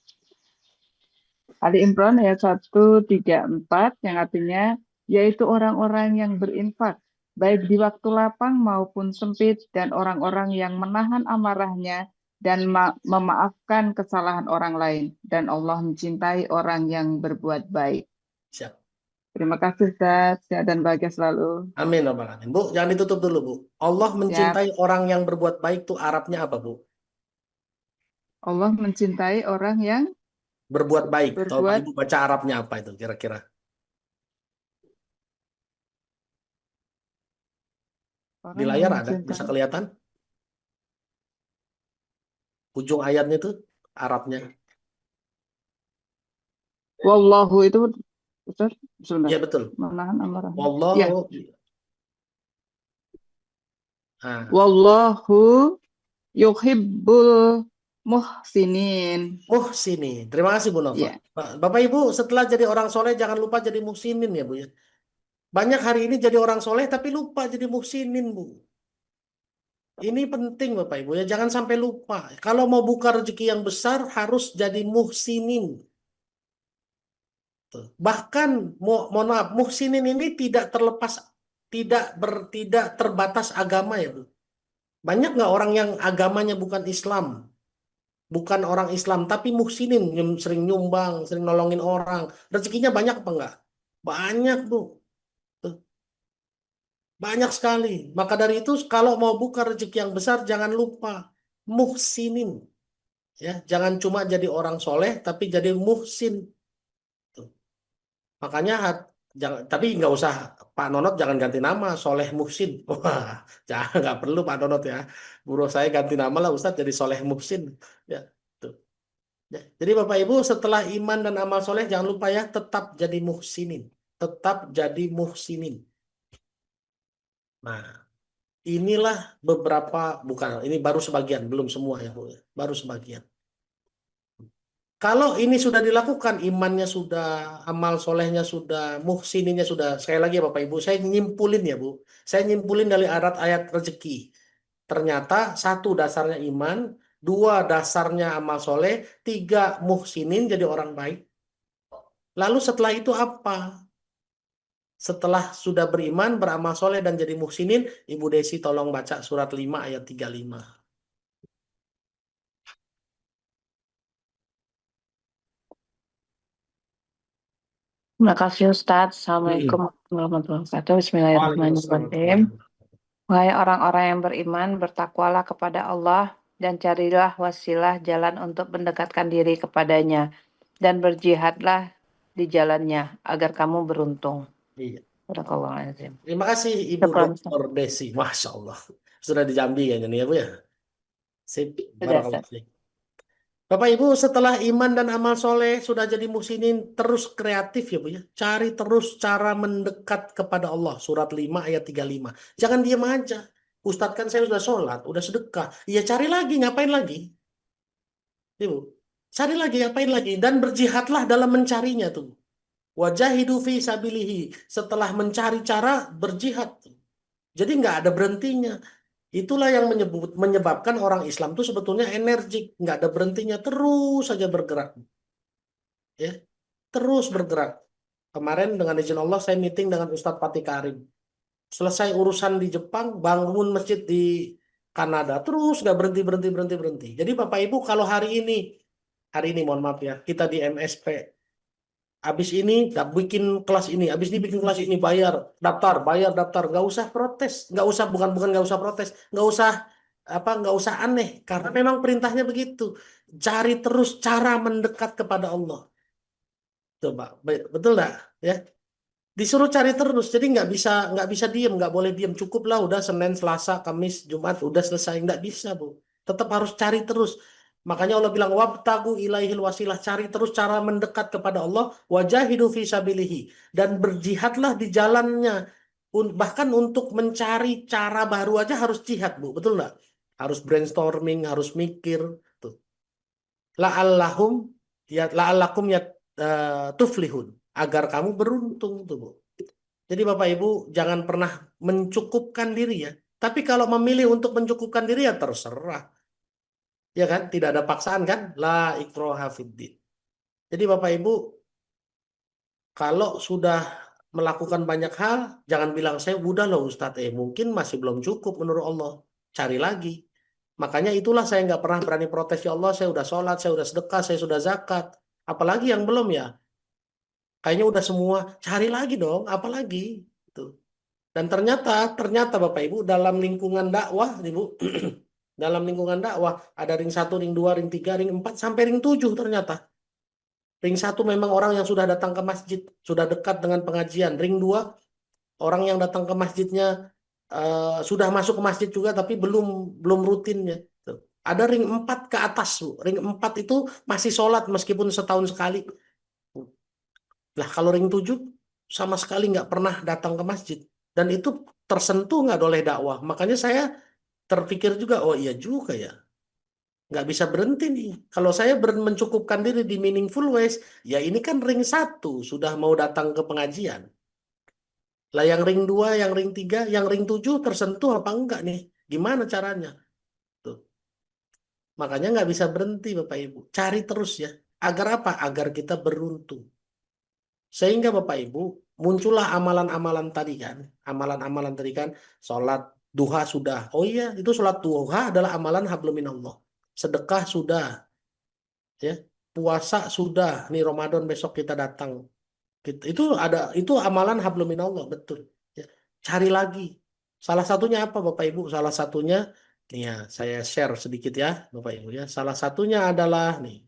Ali Imran ayat 134 yang artinya yaitu orang-orang yang berinfak baik di waktu lapang maupun sempit dan orang-orang yang menahan amarahnya dan memaafkan kesalahan orang lain dan Allah mencintai orang yang berbuat baik. Siap. Terima kasih Ustaz, sehat dan bahagia selalu. Amin. Amin. Bu, jangan ditutup dulu Bu. Allah mencintai orang yang berbuat baik tuh Arabnya apa Bu? Allah mencintai orang yang Berbuat baik. Kalau Pak berbuat Ibu baca Arabnya apa itu kira-kira? orang Di yang layar ada, bisa mencintai. kelihatan? Ujung ayatnya itu Arabnya. Wallahu itu Ustaz, sebentar. Iya betul. Menahan amarah. Ya. Wallahu. Nah, Wallahu yuhibbul muhsinin. muhsinin. Terima kasih Bu Nova. Ya. Bapak Ibu setelah jadi orang soleh jangan lupa jadi muhsinin ya Bu ya. Banyak hari ini jadi orang soleh tapi lupa jadi muhsinin Bu. Ini penting Bapak Ibu ya, jangan sampai lupa. Kalau mau buka rezeki yang besar harus jadi muhsinin. Tuh. Bahkan mohon maaf, muhsinin ini tidak terlepas, tidak terbatas agama ya Bu. Banyak nggak orang yang agamanya bukan Islam, bukan orang Islam, tapi muhsinin, sering nyumbang, sering nolongin orang. Rezekinya banyak apa enggak? Banyak Bu. Tuh. Banyak sekali. Maka dari itu kalau mau buka rezeki yang besar jangan lupa muhsinin. Ya, jangan cuma jadi orang soleh tapi jadi muhsin. Tuh. Makanya tapi nggak usah Pak Nonot jangan ganti nama Soleh Muhsin. Wah, jangan nggak perlu Pak Nonot ya. Buruh saya ganti nama lah Ustadz jadi Soleh Muhsin. Ya, tuh. Ya. Jadi Bapak Ibu setelah iman dan amal soleh jangan lupa ya tetap jadi muhsinin, tetap jadi muhsinin. Nah, inilah beberapa, bukan, ini baru sebagian, belum semua ya Bu, baru sebagian. Kalau ini sudah dilakukan, imannya sudah, amal solehnya sudah, muhsininnya sudah. Sekali lagi ya Bapak Ibu, saya nyimpulin ya Bu, saya nyimpulin dari ayat rezeki. Ternyata satu dasarnya iman, dua dasarnya amal soleh, tiga muhsinin jadi orang baik. Lalu setelah itu apa? Setelah sudah beriman, beramal soleh dan jadi muhsinin, Ibu Desi tolong baca surat 5 ayat 35. Terima kasih Ustadz. Assalamualaikum warahmatullahi wabarakatuh. Bismillahirrahmanirrahim. Wahai orang-orang yang beriman, bertakwalah kepada Allah dan carilah wasilah jalan untuk mendekatkan diri kepadanya dan berjihadlah di jalannya agar kamu beruntung. Iya. Barakallahu. Terima kasih Ibu Dr. Desi. Masya Allah. Sudah di Jambi kayaknya nih ya Bu ya. Sip. Barakallahu fiik. Bapak Ibu setelah iman dan amal soleh sudah jadi muhsinin terus kreatif ya Bu ya. Cari terus cara mendekat kepada Allah. Surat 5 ayat 35. Jangan diam aja. Ustadz kan saya sudah sholat, udah sedekah. Ya cari lagi, ngapain lagi? Ibu, cari lagi, ngapain lagi? Dan berjihadlah dalam mencarinya tuh. Wajahidu fi sabilihi. Setelah mencari cara, berjihad. Jadi nggak ada berhentinya. Itulah yang menyebabkan orang Islam itu sebetulnya energik, nggak ada berhentinya, terus saja bergerak, ya, terus bergerak. Kemarin dengan izin Allah saya meeting dengan Ustadz Fatih Karim. Selesai urusan di Jepang, bangun masjid di Kanada, terus nggak berhenti. Jadi Bapak Ibu kalau hari ini mohon maaf ya, kita di MSP, habis ini bikin kelas ini, habis ini bikin kelas ini, bayar daftar, nggak usah protes, bukan nggak usah protes, nggak usah aneh, karena memang perintahnya begitu, cari terus cara mendekat kepada Allah. Coba, betul nggak? Ya, disuruh cari terus, jadi nggak bisa diem, nggak boleh diem, cukup lah udah Senin, Selasa, Kamis, Jumat udah selesai, nggak bisa Bu, tetap harus cari terus. Makanya Allah bilang wabtagu ilaihil wasilah, cari terus cara mendekat kepada Allah, wajahidu fi sabilihi, dan berjihadlah di jalannya. Bahkan untuk mencari cara baru aja harus jihad Bu, betul nggak? Harus brainstorming, harus mikir tuh. La'allahum la'allakum tuflihun, agar kamu beruntung tuh Bu. Jadi Bapak Ibu jangan pernah mencukupkan diri ya. Tapi kalau memilih untuk mencukupkan diri ya terserah. Ya kan? Tidak ada paksaan kan? La ikroha fiddin. Jadi Bapak Ibu kalau sudah melakukan banyak hal, jangan bilang saya udah loh Ustadz. Mungkin masih belum cukup menurut Allah. Cari lagi. Makanya itulah saya nggak pernah berani protes, ya Allah saya udah sholat, saya udah sedekah, saya sudah zakat. Apalagi yang belum ya? Kayaknya udah semua, cari lagi dong, apalagi? Tuh. Dan ternyata Bapak Ibu dalam lingkungan dakwah, Ibu, dalam lingkungan dakwah ada ring 1, ring 2, ring 3, ring 4 sampai ring 7 ternyata. Ring 1 memang orang yang sudah datang ke masjid, sudah dekat dengan pengajian. Ring 2 orang yang datang ke masjidnya sudah masuk ke masjid juga tapi belum rutinnya. Tuh. Ada ring 4 ke atas, Bu. Ring 4 itu masih sholat meskipun setahun sekali. Nah, kalau ring 7 sama sekali nggak pernah datang ke masjid. Dan itu tersentuh nggak oleh dakwah. Makanya saya terpikir juga, oh iya juga ya. Nggak bisa berhenti nih. Kalau saya mencukupkan diri di Meaningful Ways, ya ini kan ring 1, sudah mau datang ke pengajian. Lah yang ring 2, yang ring 3, yang ring 7 tersentuh apa enggak nih? Gimana caranya? Tuh. Makanya nggak bisa berhenti Bapak Ibu. Cari terus ya. Agar apa? Agar kita beruntung. Sehingga Bapak Ibu muncullah amalan-amalan tadi kan. Amalan-amalan tadi kan. Sholat duha sudah. Oh iya, itu sholat duha adalah amalan hablum minallah. Sedekah sudah. Ya. Puasa sudah. Nih Ramadan besok kita datang. Itu amalan hablum minallah, betul. Ya. Cari lagi. Salah satunya apa Bapak Ibu? Salah satunya nih ya, saya share sedikit ya Bapak Ibu ya. Salah satunya adalah nih.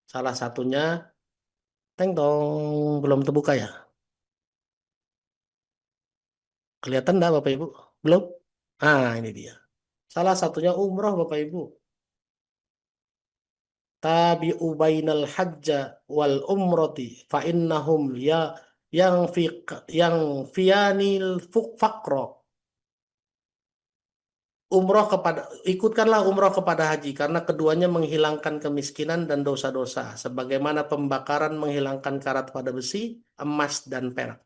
Salah satunya teng dong belum terbuka ya. Kelihatan enggak Bapak Ibu? Belum? Ah, ini dia. Salah satunya umroh Bapak Ibu. Tabi'u bainal hajja wal umrati fa innahum yang fianil faqra. Ikutkanlah umroh kepada haji karena keduanya menghilangkan kemiskinan dan dosa-dosa sebagaimana pembakaran menghilangkan karat pada besi, emas dan perak.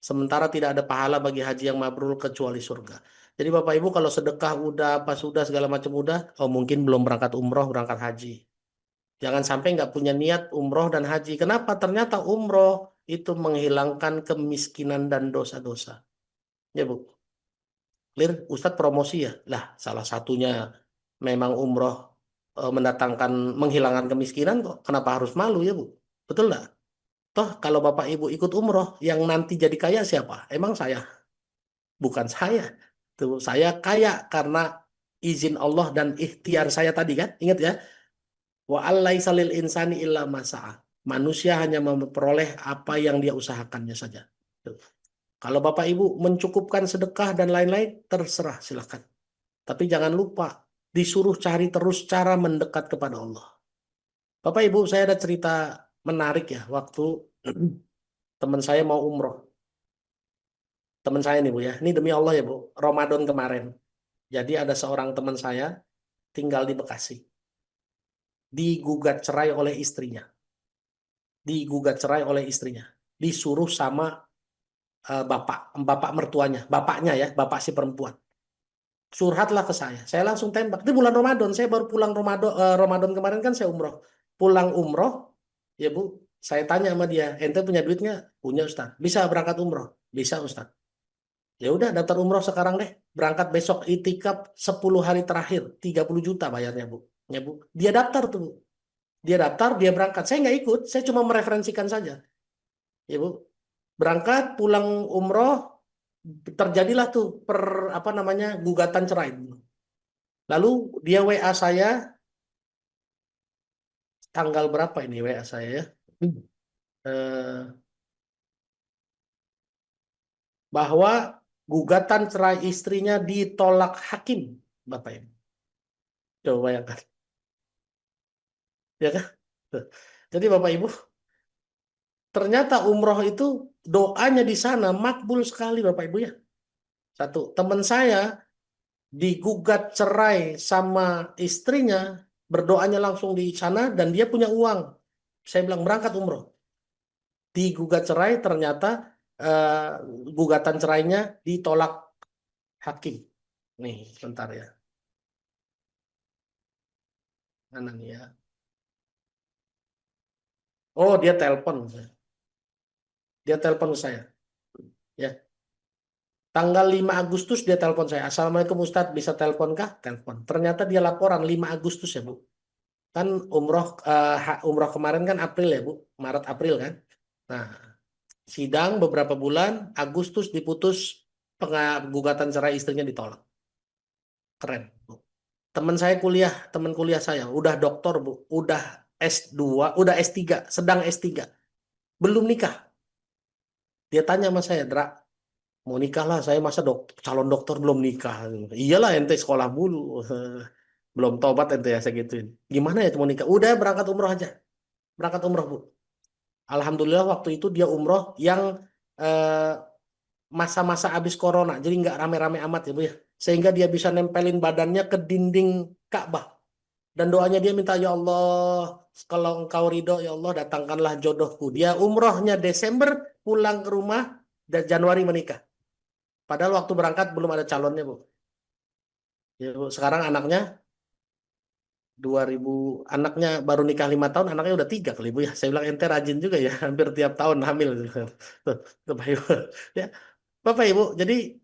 Sementara tidak ada pahala bagi haji yang mabrur kecuali surga. Jadi Bapak Ibu kalau sedekah udah, apa sudah, segala macam udah, oh mungkin belum berangkat umroh, berangkat haji. Jangan sampai nggak punya niat umroh dan haji. Kenapa? Ternyata umroh itu menghilangkan kemiskinan dan dosa-dosa. Ya Bu. Clear? Ustadz promosi ya? Lah salah satunya memang umroh menghilangkan kemiskinan kok. Kenapa harus malu ya Bu? Betul nggak? Toh kalau Bapak Ibu ikut umroh, yang nanti jadi kaya siapa? Emang saya? Bukan saya. Tuh, saya kaya karena izin Allah dan ikhtiar saya tadi kan? Ingat ya? Wa allaisa lil insani illa masa'a. Manusia hanya memperoleh apa yang dia usahakannya saja. Tuh. Kalau Bapak Ibu mencukupkan sedekah dan lain-lain, terserah silakan. Tapi jangan lupa disuruh cari terus cara mendekat kepada Allah. Bapak Ibu, saya ada cerita menarik ya waktu teman saya mau umroh. Teman saya nih Bu ya, ini demi Allah ya Bu, Ramadan kemarin. Jadi ada seorang teman saya tinggal di Bekasi. Digugat cerai oleh istrinya. Disuruh sama bapak mertuanya, bapaknya ya, bapak si perempuan. Curhatlah ke saya langsung tembak. Di bulan Ramadan, saya baru pulang Ramadan kemarin kan saya umroh. pulang umroh, ya Bu, saya tanya sama dia, ente punya duit nggak? Punya Ustaz. Bisa berangkat umroh? Bisa Ustaz. Ya udah daftar umroh sekarang deh. Berangkat besok itikaf 10 hari terakhir, 30 juta bayarnya Bu. Ya Bu. Dia daftar tuh Bu. Dia daftar, dia berangkat. Saya nggak ikut, saya cuma mereferensikan saja. Ya Bu. Berangkat, pulang umroh, terjadilah tuh apa namanya gugatan cerai. Lalu dia WA saya tanggal berapa ini WA saya ya? Eh, bahwa gugatan cerai istrinya ditolak hakim, Bapak Ibu. Coba bayangkan, ya kan? Tuh. Jadi Bapak Ibu, ternyata umroh itu doanya di sana makbul sekali Bapak Ibu ya. Satu, teman saya digugat cerai sama istrinya, berdoanya langsung di sana dan dia punya uang. Saya bilang berangkat umroh. Digugat cerai, ternyata eh, gugatan cerainya ditolak hakim. Nih, sebentar ya. Mana nih ya? Oh, dia telepon. Dia telepon ke saya. Ya, tanggal 5 Agustus dia telepon saya. Assalamualaikum Ustadz, bisa telepon kah? Telepon. Ternyata dia laporan 5 Agustus ya, Bu. Kan umroh kemarin kan April ya, Bu. Maret April kan. Nah, sidang beberapa bulan, Agustus diputus, gugatan cerai istrinya ditolak. Keren, Bu. Teman kuliah saya udah doktor, Bu. Udah S2, udah S3, sedang S3. Belum nikah. Dia tanya sama saya, Dra, mau nikah lah, saya masa calon dokter belum nikah. Iyalah ente sekolah mulu. Belum tobat ente ya saya gituin. Gimana ya mau nikah? Udah berangkat umroh aja. Berangkat umroh, Bu. Alhamdulillah waktu itu dia umroh yang eh, masa-masa habis corona. Jadi nggak rame-rame amat ya Bu ya. Sehingga dia bisa nempelin badannya ke dinding Ka'bah. Dan doanya dia minta, ya Allah, kalau engkau ridho, ya Allah datangkanlah jodohku. Dia umrohnya Desember, pulang ke rumah, dan Januari menikah. Padahal waktu berangkat belum ada calonnya, Bu. Ya, Bu. Sekarang anaknya 2000, anaknya baru nikah 5 tahun, anaknya udah 3 kali, Bu ya. Saya bilang ente rajin juga ya, hampir tiap tahun hamil. Tuh, Bapak Ibu. Ya, Bapak Ibu, jadi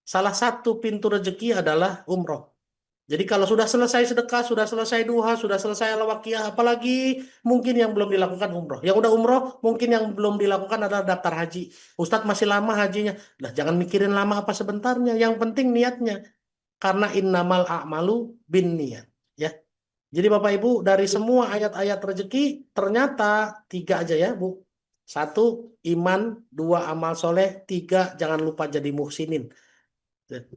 salah satu pintu rezeki adalah umroh. Jadi kalau sudah selesai sedekah, sudah selesai duha, sudah selesai al-waqiah, apalagi mungkin yang belum dilakukan umroh. Yang udah umroh, mungkin yang belum dilakukan adalah daftar haji. Ustadz masih lama hajinya. Lah jangan mikirin lama apa sebentarnya. Yang penting niatnya. Karena innamal a'malu bin niat. Ya. Jadi Bapak Ibu, dari semua ayat-ayat rezeki, ternyata 3 aja ya Bu. 1, iman. 2, amal soleh. 3, jangan lupa jadi muhsinin.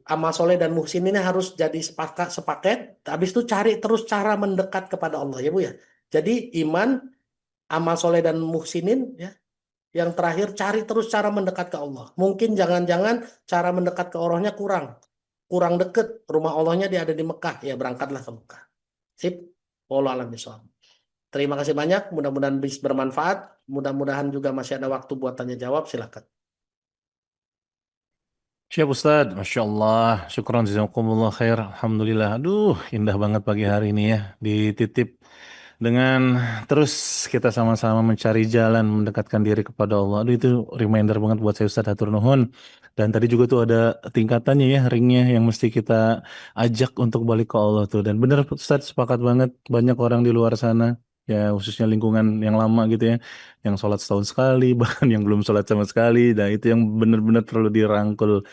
Amal soleh dan muhsin ini harus jadi sepaket. Habis itu cari terus cara mendekat kepada Allah ya Bu ya. Jadi iman, amal soleh dan muhsinin ya. Yang terakhir cari terus cara mendekat ke Allah. Mungkin jangan-jangan cara mendekat ke Allahnya kurang deket. Rumah Allahnya dia ada di Mekah, ya berangkatlah ke Mekah. Sip. Wallahu a'lam bishawab. Terima kasih banyak. Mudah-mudahan bisa bermanfaat. Mudah-mudahan juga masih ada waktu buat tanya jawab. Silakan. Siap Ustaz, Masya Allah, syukran jazakumullah khair, Alhamdulillah. Aduh, indah banget pagi hari ini ya, dititip dengan terus kita sama-sama mencari jalan mendekatkan diri kepada Allah. Aduh, itu reminder banget buat saya Ustaz, hatur nuhun. Dan tadi juga tuh ada tingkatannya ya, ringnya yang mesti kita ajak untuk balik ke Allah tuh. Dan bener Ustaz, sepakat banget, banyak orang di luar sana, ya khususnya lingkungan yang lama gitu ya, yang sholat setahun sekali, bahkan yang belum sholat sama sekali. Nah itu yang benar-benar perlu dirangkul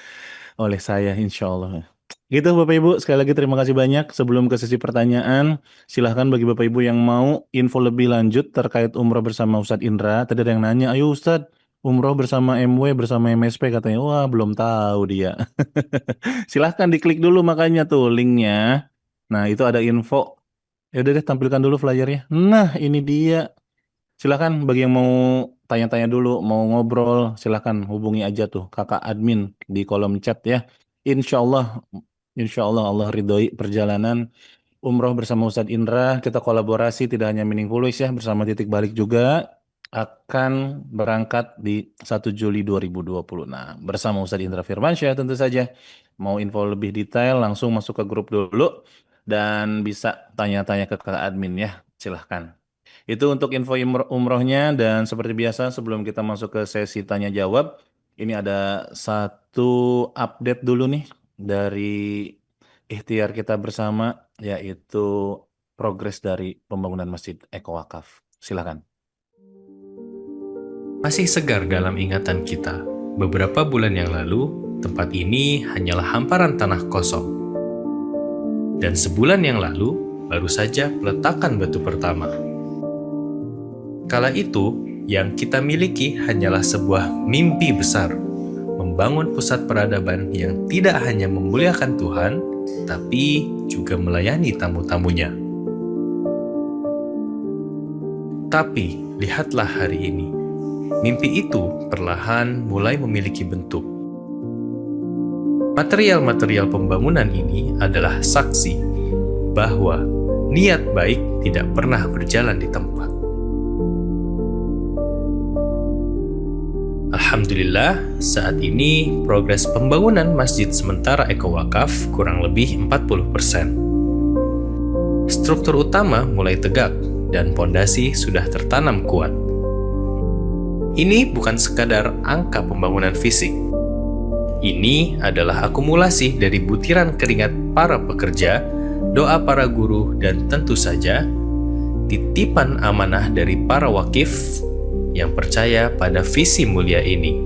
oleh saya insya Allah. Gitu Bapak Ibu, sekali lagi terima kasih banyak. Sebelum ke sesi pertanyaan, silahkan bagi Bapak Ibu yang mau info lebih lanjut terkait umroh bersama Ustadz Indra. Tadi ada yang nanya, ayo Ustadz, umroh bersama MW, bersama MSP, katanya, wah belum tahu dia. Silahkan diklik dulu makanya tuh linknya. Nah itu ada info. Ya udah deh tampilkan dulu flyernya. Nah ini dia. Silakan bagi yang mau tanya-tanya dulu, mau ngobrol, silakan hubungi aja tuh kakak admin di kolom chat ya. Insya Allah, insya Allah Allah ridhoi perjalanan umroh bersama Ustadz Indra. Kita kolaborasi tidak hanya Meaningful Ways ya, bersama Titik Balik juga akan berangkat di 1 Juli 2020. Nah, bersama Ustadz Indra Firmansyah tentu saja. Mau info lebih detail langsung masuk ke grup dulu dan bisa tanya-tanya ke kakak admin ya. Silahkan. Itu untuk info umrohnya, dan seperti biasa sebelum kita masuk ke sesi tanya jawab, ini ada satu update dulu nih dari ikhtiar kita bersama, yaitu progres dari pembangunan Masjid Eko Wakaf. Silakan. Masih segar dalam ingatan kita, beberapa bulan yang lalu, tempat ini hanyalah hamparan tanah kosong. Dan sebulan yang lalu, baru saja peletakan batu pertama. Kala itu, yang kita miliki hanyalah sebuah mimpi besar, membangun pusat peradaban yang tidak hanya memuliakan Tuhan, tapi juga melayani tamu-tamunya. Tapi, lihatlah hari ini. Mimpi itu perlahan mulai memiliki bentuk. Material-material pembangunan ini adalah saksi bahwa niat baik tidak pernah berjalan di tempat. Alhamdulillah, saat ini progres pembangunan Masjid Sementara Eko Wakaf kurang lebih 40%. Struktur utama mulai tegak dan pondasi sudah tertanam kuat. Ini bukan sekadar angka pembangunan fisik. Ini adalah akumulasi dari butiran keringat para pekerja, doa para guru, dan tentu saja titipan amanah dari para wakif yang percaya pada visi mulia ini.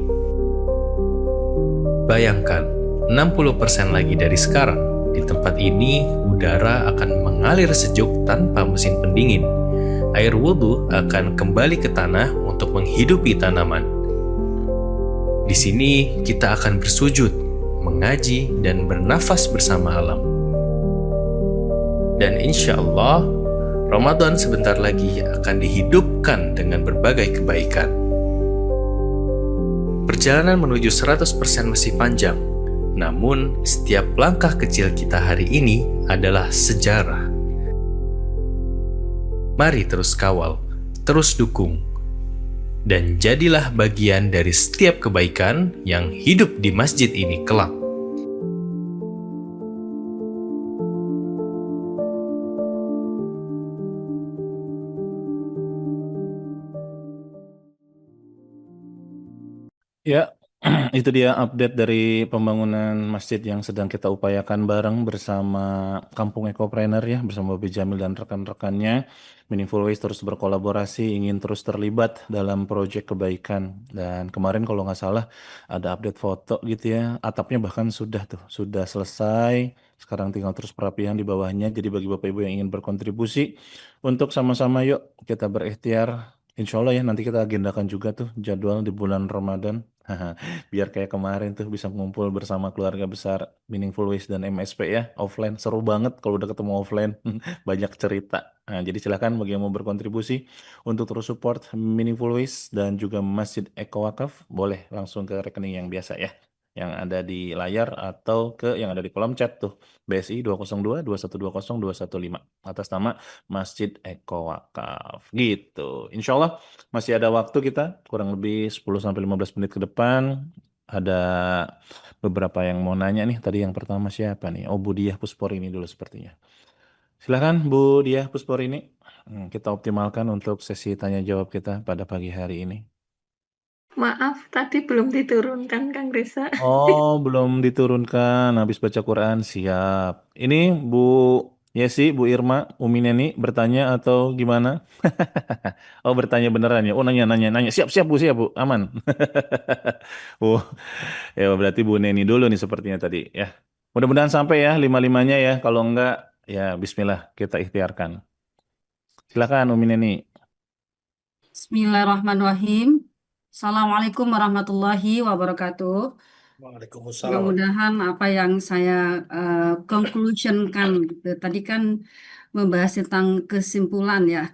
Bayangkan, 60% lagi dari sekarang, di tempat ini udara akan mengalir sejuk tanpa mesin pendingin. Air wudhu akan kembali ke tanah untuk menghidupi tanaman. Di sini kita akan bersujud, mengaji, dan bernafas bersama alam. Dan insya Allah, Ramadan sebentar lagi akan dihidupkan dengan berbagai kebaikan. Perjalanan menuju 100% masih panjang, namun setiap langkah kecil kita hari ini adalah sejarah. Mari terus kawal, terus dukung, dan jadilah bagian dari setiap kebaikan yang hidup di masjid ini kelak. Ya, itu dia update dari pembangunan masjid yang sedang kita upayakan bareng bersama Kampung Ekopreneur ya, bersama Bobi Jamil dan rekan-rekannya. Meaningful Ways terus berkolaborasi, ingin terus terlibat dalam proyek kebaikan. Dan kemarin kalau nggak salah ada update foto gitu ya, atapnya bahkan sudah selesai. Sekarang tinggal terus perapian di bawahnya. Jadi bagi Bapak Ibu yang ingin berkontribusi untuk sama-sama yuk kita berikhtiar. Insya Allah ya, nanti kita agendakan juga tuh jadwal di bulan Ramadan. Biar kayak kemarin tuh bisa ngumpul bersama keluarga besar Meaningful Ways dan MSP ya, offline. Seru banget kalau udah ketemu offline, banyak cerita. Nah, jadi silakan bagi yang mau berkontribusi untuk terus support Meaningful Ways dan juga Masjid Eko Wakaf, boleh langsung ke rekening yang biasa ya, yang ada di layar atau ke yang ada di kolom chat tuh, BSI 202-2120-215 atas nama Masjid Eko Wakaf gitu. Insya Allah masih ada waktu, kita kurang lebih 10-15 menit ke depan. Ada beberapa yang mau nanya nih. Tadi yang pertama siapa nih? Oh, Bu Diah Pusporini dulu sepertinya. Silahkan Bu Diah Pusporini. Kita optimalkan untuk sesi tanya jawab kita pada pagi hari ini. Maaf, tadi belum diturunkan, Kang Reza. Oh, belum diturunkan. Habis baca Quran, siap. Ini Bu Yesi, Bu Irma, Umi Neni bertanya atau gimana? Oh, bertanya beneran ya. Oh, nanya. Siap Bu, aman. Oh, ya berarti Bu Neni dulu nih sepertinya tadi ya. Mudah-mudahan sampai ya 5-5-nya ya. Kalau enggak, ya bismillah kita ikhtiarkan. Silakan Umi Neni. Bismillahirrahmanirrahim. Assalamualaikum warahmatullahi wabarakatuh. Waalaikumsalam. Mudah-mudahan apa yang saya conclusionkan gitu. Tadi kan membahas tentang kesimpulan ya,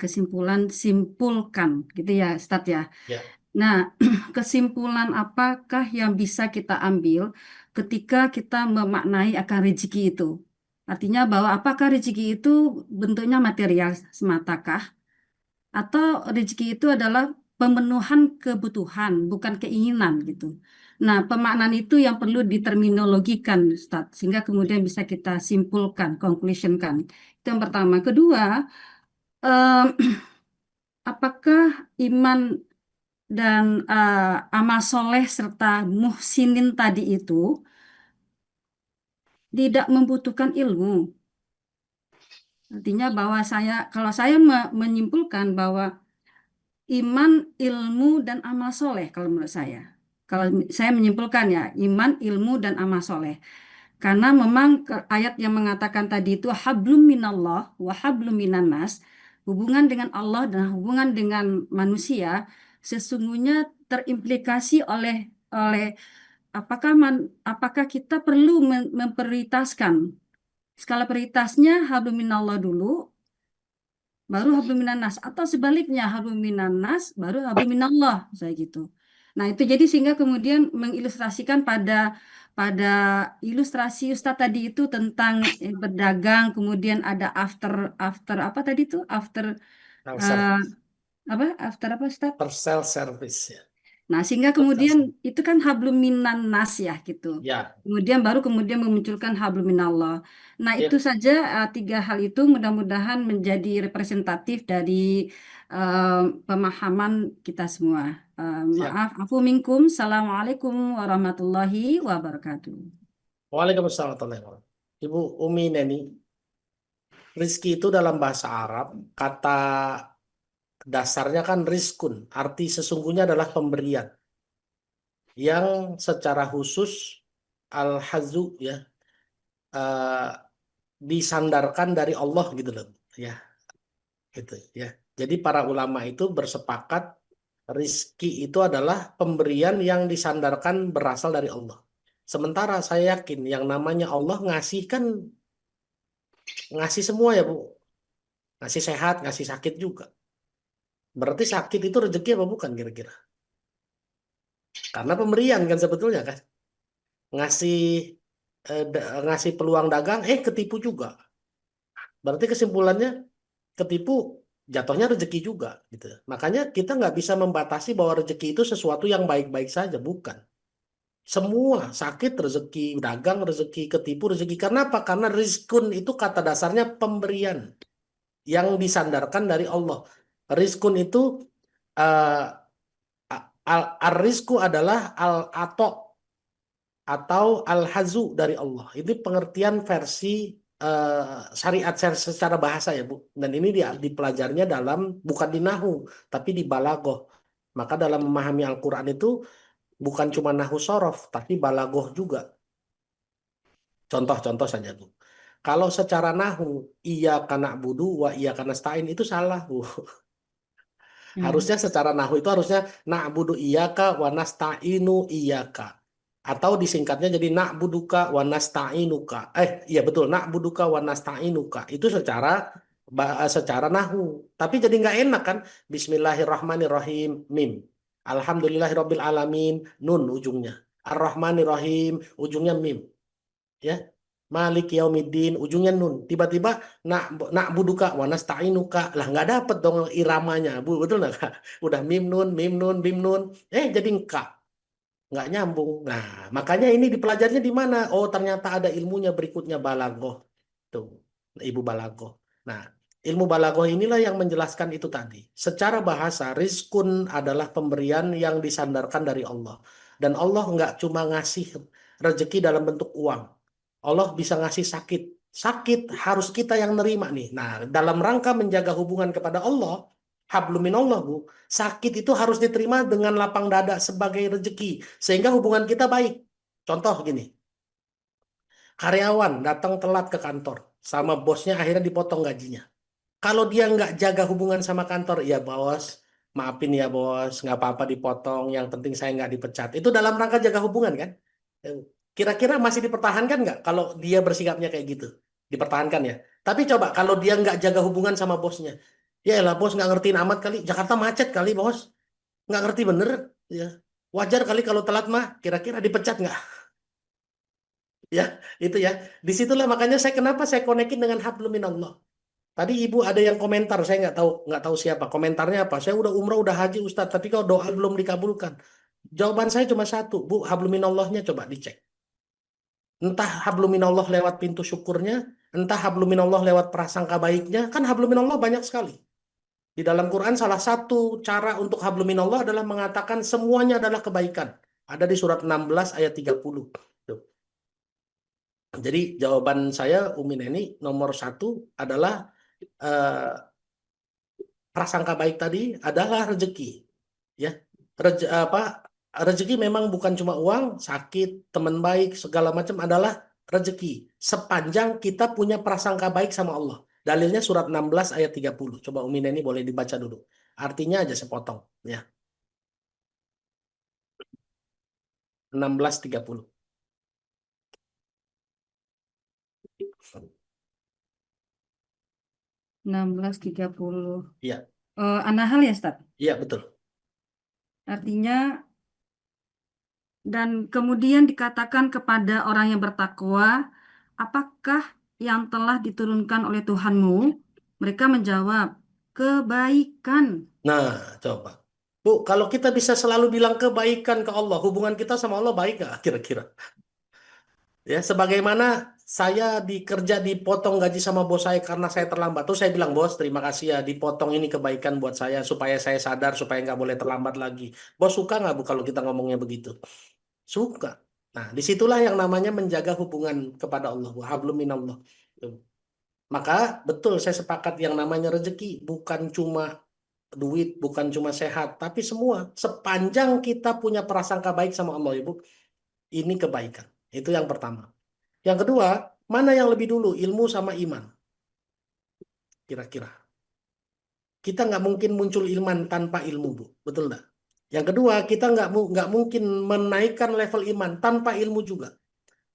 simpulkan gitu ya, Ustadz ya. Ya. Nah, kesimpulan apakah yang bisa kita ambil ketika kita memaknai akan rezeki itu? Artinya bahwa apakah rezeki itu bentuknya material sematakah? Atau rezeki itu adalah pemenuhan kebutuhan, bukan keinginan gitu. Nah, pemaknaan itu yang perlu diterminologikan, Ustadz, sehingga kemudian bisa kita simpulkan, conclusionkan. Itu yang pertama. Kedua, Em, apakah iman dan amal soleh serta muhsinin tadi itu tidak membutuhkan ilmu? Artinya bahwa kalau saya menyimpulkan bahwa iman, ilmu, dan amal soleh kalau menurut saya. Kalau saya menyimpulkan ya, iman, ilmu, dan amal soleh. Karena memang ayat yang mengatakan tadi itu hablum minallah wa hablum minannas, hubungan dengan Allah dan hubungan dengan manusia sesungguhnya terimplikasi oleh apakah kita perlu memprioritaskan skala prioritasnya hablum minallah dulu baru hablum minannas atau sebaliknya hablum minannas baru hablum minallah saya gitu. Nah, itu jadi sehingga kemudian mengilustrasikan pada ilustrasi Ustadz tadi itu tentang berdagang, kemudian ada after after apa tadi itu after Self-service. after apa Ustadz? Self-service ya. Nah, sehingga kemudian itu kan hablum minan nas ya gitu. Ya. Kemudian memunculkan hablum minallah. Nah, Ya. itu saja 3 hal itu mudah-mudahan menjadi representatif dari pemahaman kita semua. Maaf, afu minkum. Assalamualaikum warahmatullahi wabarakatuh. Waalaikumsalam warahmatullahi wabarakatuh. Ibu Umi Neni, rizki itu dalam bahasa Arab kata dasarnya kan rizkun, arti sesungguhnya adalah pemberian yang secara khusus al-hazu ya disandarkan dari Allah gitu loh ya, gitu ya. Jadi para ulama itu bersepakat rizki itu adalah pemberian yang disandarkan berasal dari Allah. Sementara saya yakin yang namanya Allah ngasih kan ngasih semua ya Bu, ngasih sehat, ngasih sakit juga. Berarti sakit itu rezeki apa bukan kira-kira? Karena pemberian kan sebetulnya kan. Ngasih ngasih peluang dagang, ketipu juga. Berarti kesimpulannya ketipu jatuhnya rezeki juga gitu. Makanya kita nggak bisa membatasi bahwa rezeki itu sesuatu yang baik-baik saja, bukan. Semua sakit rezeki, dagang rezeki, ketipu rezeki. Karena apa? Karena rizkun itu kata dasarnya pemberian yang disandarkan dari Allah. Rizkun itu ar-rizku adalah al-ato atau al-hazu dari Allah. Ini pengertian versi syariat secara bahasa ya Bu. Dan ini dipelajarinya bukan di nahu, tapi di balagoh. Maka dalam memahami Al-Quran itu bukan cuma nahu sorof, tapi balagoh juga. Contoh-contoh saja Bu. Kalau secara nahu, iya kana budu wa iya kana stain itu salah Bu. Harusnya secara nahu itu harusnya na'budu iyyaka wa nasta'inu iyyaka. Atau disingkatnya jadi na'buduka wa nasta'inuka. Iya betul, na'buduka wa nasta'inuka. Itu secara nahu. Tapi jadi nggak enak kan? Bismillahirrahmanirrahim, mim. Alhamdulillahirabbil alamin, nun ujungnya. Ar-Rahmanirrahim, ujungnya mim. Ya. Malik yaumiddin, ujungnya nun. Tiba-tiba nak buduka wa nasta'inuka. Lah nggak dapet dong iramanya. Betul nggak Kak? Udah mim nun, mim nun, mim nun. Jadi enggak. Nggak nyambung. Nah, makanya ini dipelajarinya di mana? Oh, ternyata ada ilmunya berikutnya balagoh. Tuh, Ibu balagoh. Nah, ilmu balagoh inilah yang menjelaskan itu tadi. Secara bahasa, rizkun adalah pemberian yang disandarkan dari Allah. Dan Allah nggak cuma ngasih rezeki dalam bentuk uang. Allah bisa ngasih sakit. Sakit harus kita yang nerima nih. Nah, dalam rangka menjaga hubungan kepada Allah, hablum minallah Bu, sakit itu harus diterima dengan lapang dada sebagai rezeki. Sehingga hubungan kita baik. Contoh gini, karyawan datang telat ke kantor, sama bosnya akhirnya dipotong gajinya. Kalau dia nggak jaga hubungan sama kantor, ya bos, maafin ya bos, nggak apa-apa dipotong, yang penting saya nggak dipecat. Itu dalam rangka jaga hubungan kan? Kira-kira masih dipertahankan nggak kalau dia bersikapnya kayak gitu? Dipertahankan ya. Tapi coba kalau dia nggak jaga hubungan sama bosnya, ya elah bos nggak ngertiin amat kali. Jakarta macet kali bos, nggak ngerti bener. Ya wajar kali kalau telat mah. Kira-kira dipecat nggak? Ya itu ya. Disitulah makanya kenapa saya konekin dengan hablum minallah. Tadi ibu ada yang komentar, saya nggak tahu siapa. Komentarnya apa? Saya udah umrah, udah haji Ustadz, tapi kalau doa belum dikabulkan. Jawaban saya cuma satu, Bu, hablum minallahnya coba dicek. Entah hablum minallah lewat pintu syukurnya, entah hablum minallah lewat prasangka baiknya, kan hablum minallah banyak sekali. Di dalam Quran salah satu cara untuk hablum minallah adalah mengatakan semuanya adalah kebaikan. Ada di surat 16 ayat 30. Tuh. Jadi jawaban saya Umin ini nomor 1 adalah eh, prasangka baik tadi adalah rezeki. Ya, rezeki memang bukan cuma uang, sakit, teman baik, segala macam adalah rezeki. Sepanjang kita punya prasangka baik sama Allah. Dalilnya surat 16 ayat 30. Coba Umin ini boleh dibaca dulu. Artinya aja sepotong. Ya, 16:30. 16:30. Iya, An-Nahl ya, Ustaz? iya betul. Artinya, dan kemudian dikatakan kepada orang yang bertakwa, apakah yang telah diturunkan oleh Tuhanmu? Mereka menjawab, kebaikan. Nah, coba. Bu, kalau kita bisa selalu bilang kebaikan ke Allah, hubungan kita sama Allah baik nggak kira-kira? Ya, sebagaimana saya dikerja dipotong gaji sama bos saya karena saya terlambat. Terus saya bilang, bos, terima kasih ya, dipotong ini kebaikan buat saya supaya saya sadar supaya nggak boleh terlambat lagi. Bos suka nggak Bu kalau kita ngomongnya begitu? Suka. Nah, disitulah yang namanya menjaga hubungan kepada Allah, Bu. Hablum minallah. Tuh. Maka betul saya sepakat yang namanya rezeki bukan cuma duit, bukan cuma sehat, tapi semua. Sepanjang kita punya prasangka baik sama Allah, Ibu, ini kebaikan. Itu yang pertama. Yang kedua, mana yang lebih dulu, ilmu sama iman? Kira-kira. Kita nggak mungkin muncul iman tanpa ilmu, Bu. Betul nggak? Yang kedua, kita nggak mungkin menaikkan level iman tanpa ilmu juga.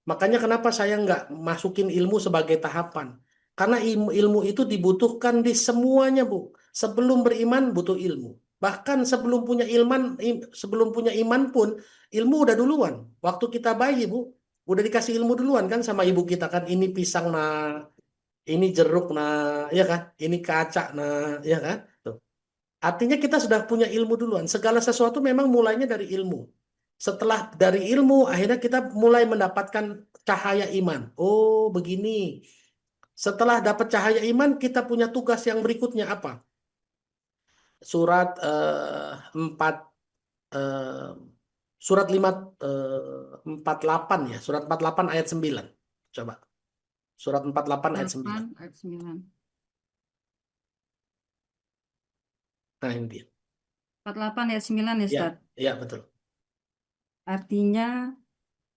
Makanya kenapa saya nggak masukin ilmu sebagai tahapan? Karena ilmu itu dibutuhkan di semuanya, Bu. Sebelum beriman butuh ilmu. Bahkan sebelum punya iman pun ilmu udah duluan. Waktu kita bayi, Bu, udah dikasih ilmu duluan kan sama ibu kita kan, ini pisang nah, ini jeruk nah, ya kan? Ini kaca nah, ya kan? Tuh. Artinya kita sudah punya ilmu duluan. Segala sesuatu memang mulainya dari ilmu. Setelah dari ilmu, akhirnya kita mulai mendapatkan cahaya iman. Oh, begini. Setelah dapat cahaya iman, kita punya tugas yang berikutnya apa? Surat 4 eh, surat 48 ya, surat 48 ayat 9. Coba. Surat 48 ayat 9. 8 ayat 9. Nah, ini dia. 48 ayat 9 ya, Ya, Ustaz? ya betul. Artinya,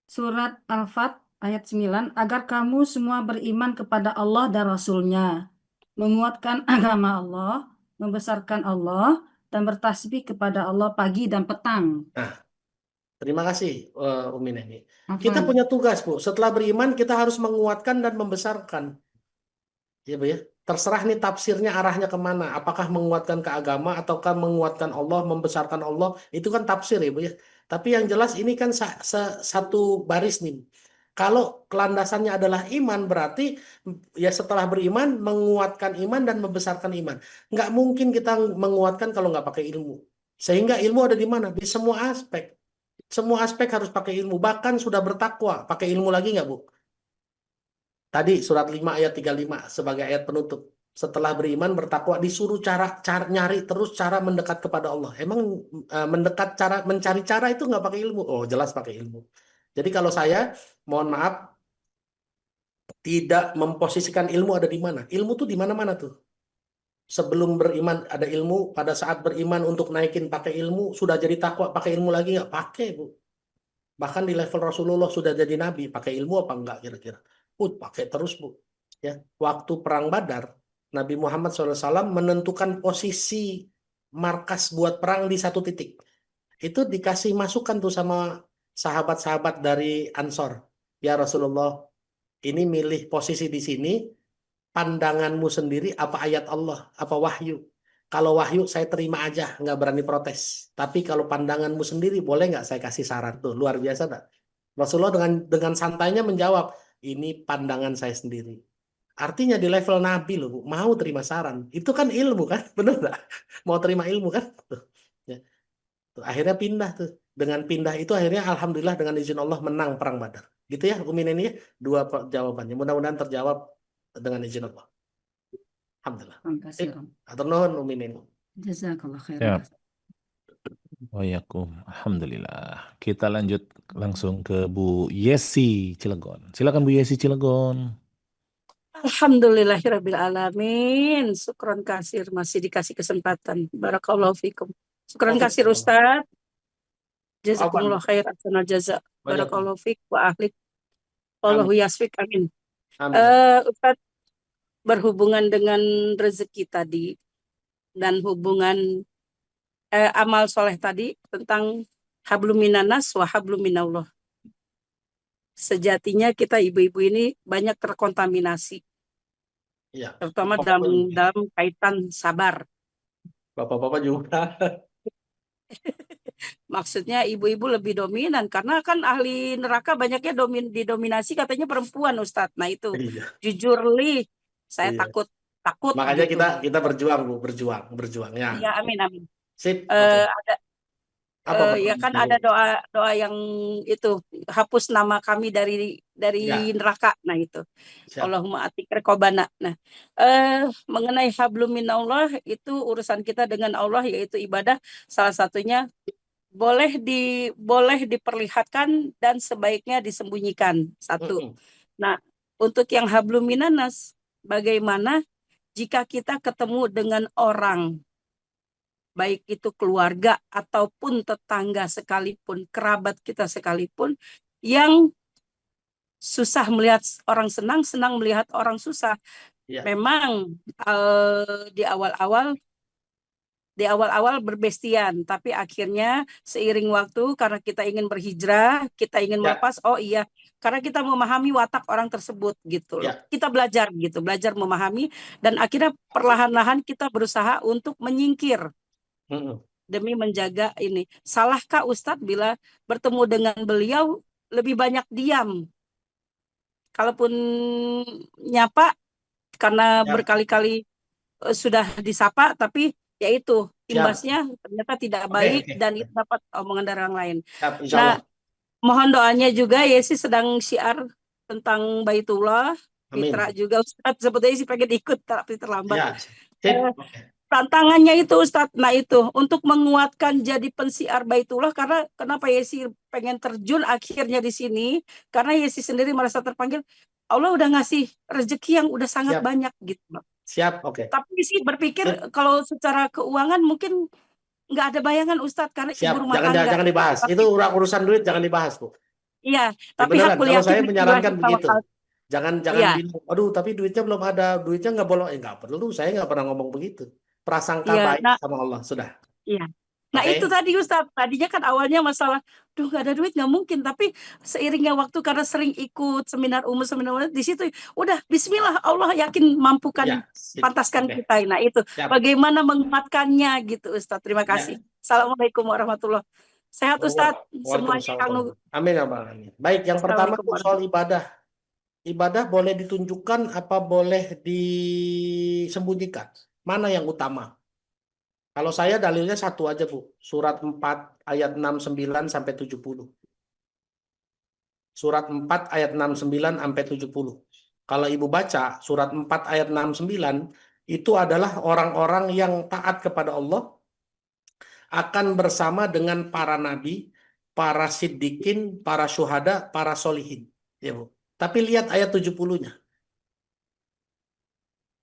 surat Al-Fat ayat 9, agar kamu semua beriman kepada Allah dan Rasul-Nya, menguatkan agama Allah, membesarkan Allah, dan bertasbih kepada Allah pagi dan petang. Nah, terima kasih Umi Neni. Kita Afwan. punya tugas, Bu. Setelah beriman, kita harus menguatkan dan membesarkan. Ya, Bu ya. Terserah nih tafsirnya arahnya kemana. Apakah menguatkan ke agama ataukah menguatkan Allah, membesarkan Allah. Itu kan tafsir ya, Bu ya. Tapi yang jelas ini kan satu baris nih. Kalau kelandasannya adalah iman, berarti ya setelah beriman, menguatkan iman dan membesarkan iman. Nggak mungkin kita menguatkan kalau nggak pakai ilmu. Sehingga ilmu ada di mana? Di semua aspek. Semua aspek harus pakai ilmu. Bahkan sudah bertakwa. Pakai ilmu lagi nggak, Bu? Tadi surat 5 ayat 35 sebagai ayat penutup. Setelah beriman bertakwa disuruh cara nyari terus cara mendekat kepada Allah. Emang mencari cara itu nggak pakai ilmu? Oh, jelas pakai ilmu. Jadi kalau saya mohon maaf tidak memposisikan ilmu ada di mana. Ilmu tuh di mana-mana tuh. Sebelum beriman ada ilmu, pada saat beriman untuk naikin pakai ilmu, sudah jadi takwa pakai ilmu lagi nggak? Pakai, Bu. Bahkan di level Rasulullah sudah jadi nabi, pakai ilmu apa enggak kira-kira? Pakai terus, Bu. Ya, waktu perang Badar, Nabi Muhammad SAW menentukan posisi markas buat perang di satu titik. Itu dikasih masukan tuh sama sahabat-sahabat dari Ansor. Ya Rasulullah, ini milih posisi di sini, pandanganmu sendiri apa ayat Allah, apa wahyu? Kalau wahyu saya terima aja, nggak berani protes. Tapi kalau pandanganmu sendiri boleh nggak saya kasih saran tuh, luar biasa tak? Rasulullah dengan santainya menjawab, ini pandangan saya sendiri. Artinya di level Nabi loh, Bu, mau terima saran. Itu kan ilmu kan, bener nggak? Mau terima ilmu kan? Tuh. Ya. Tuh, akhirnya pindah tuh. Dengan pindah itu akhirnya alhamdulillah dengan izin Allah menang perang Badar. Gitu ya, Umin ini ya, dua jawabannya. Mudah-mudahan terjawab dengan izin Allah. Alhamdulillah. Kasiran. Atur nuhun Umi Nin. Jazakallah Ya. khairan. Wayakum. Alhamdulillah. Kita lanjut langsung ke Bu Yesi Cilegon. Silakan Bu Yesi Cilegon. Alhamdulillahirrabbilalamin. Syukron kasir masih dikasih kesempatan. Barakallahu fikum. Syukron kasir Ustaz. Jazakumullah khair ahsanal jaza. Barakallahu fik wa ahlik. Allahu yasfik. Amin. Ustaz, berhubungan dengan rezeki tadi dan hubungan amal soleh tadi tentang hablum minanas wa hablum minallah. Sejatinya kita ibu-ibu ini banyak terkontaminasi. Iya. Terutama dalam kaitan sabar. Bapak-bapak juga. Maksudnya ibu-ibu lebih dominan karena kan ahli neraka banyaknya didominasi katanya perempuan Ustadz. Nah itu jujur saya takut Makanya gitu. kita berjuang Bu, berjuang ya. Iya, amin. Sip. Ada ya kan ada doa yang itu hapus nama kami dari neraka. Nah itu. Allahumma atik rekobana. Nah, mengenai hablum minallah itu urusan kita dengan Allah yaitu ibadah, salah satunya boleh diperlihatkan dan sebaiknya disembunyikan. Satu. Nah, untuk yang hablum minanas, bagaimana jika kita ketemu dengan orang, baik itu keluarga ataupun tetangga sekalipun, kerabat kita sekalipun, yang susah melihat orang senang, senang melihat orang susah. Ya. Memang di awal-awal berbestian, tapi akhirnya seiring waktu karena kita ingin berhijrah, kita ingin melepas, oh iya, karena kita memahami watak orang tersebut gitu loh. Kita belajar memahami dan akhirnya perlahan-lahan kita berusaha untuk menyingkir demi menjaga ini. Salahkah Ustadz bila bertemu dengan beliau lebih banyak diam? Kalaupun nyapa karena berkali-kali sudah disapa tapi yaitu imbasnya ternyata tidak baik dan itu dapat omongan dari orang lain. Nah, mohon doanya juga Yesi sedang syiar tentang Baitullah, Mitra juga Ustadz sebetulnya sih pengen ikut tapi terlambat. Tantangannya itu Ustadz, nah itu untuk menguatkan jadi pensiar Baitullah karena kenapa Yesi pengen terjun akhirnya di sini karena Yesi sendiri merasa terpanggil Allah udah ngasih rezeki yang udah sangat banyak gitu. Siap, oke. Tapi sih berpikir kalau secara keuangan mungkin nggak ada bayangan Ustadz karena ibu rumah tangga. Jangan dibahas. Tapi, itu urusan duit jangan dibahas, Bu. Iya, tapi hakul kalau yakin saya menyarankan begitu. Jangan iya. bilang, aduh tapi duitnya belum ada, duitnya nggak boleh. Nggak perlu, saya nggak pernah ngomong begitu. Prasangka baik sama Allah, sudah. Iya. Nah itu tadi Ustadz, tadinya kan awalnya masalah, duh nggak ada duit nggak mungkin, tapi seiringnya waktu karena sering ikut seminar di situ, udah Bismillah Allah yakin mampukan pantaskan kita. Nah itu bagaimana menguatkannya gitu Ustadz. Terima kasih. Assalamualaikum warahmatullahi wabarakatuh. Sehat Ustadz, semuanya Kang. Amin ya Bang. Baik, yang pertama soal ibadah. Ibadah boleh ditunjukkan apa boleh disembunyikan? Mana yang utama? Kalau saya dalilnya satu aja Bu, surat 4 ayat 69 sampai 70. Surat 4 ayat 69 sampai 70. Kalau Ibu baca surat 4 ayat 69, itu adalah orang-orang yang taat kepada Allah akan bersama dengan para nabi, para siddiqin, para syuhada, para solihin. Ya Bu. Tapi lihat ayat 70-nya.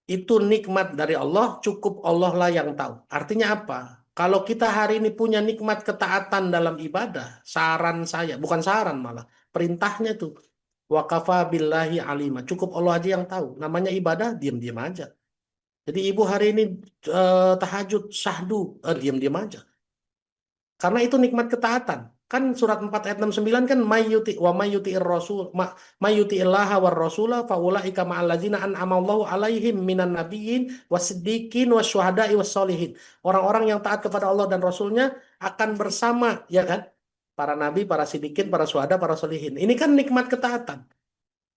Itu nikmat dari Allah, cukup Allah lah yang tahu. Artinya apa? Kalau kita hari ini punya nikmat ketaatan dalam ibadah, saran saya, bukan saran malah, perintahnya tuh, wa kafa billahi alima, cukup Allah aja yang tahu. Namanya ibadah, diam-diam aja. Jadi ibu hari ini tahajud, syahdu, diam-diam aja. Karena itu nikmat ketaatan. Kan surat 4 ayat 69 kan mayyuti'ir rasul mayyuti'illaha war rasula faulaika ma'al ladzina an'ama Allahu 'alaihim minan nabiyyin wasiddiqin wasyuhada'i wassolihin. Orang-orang yang taat kepada Allah dan Rasulnya akan bersama, ya kan? Para nabi, para siddiqin, para syuhada, para solihin. Ini kan nikmat ketaatan.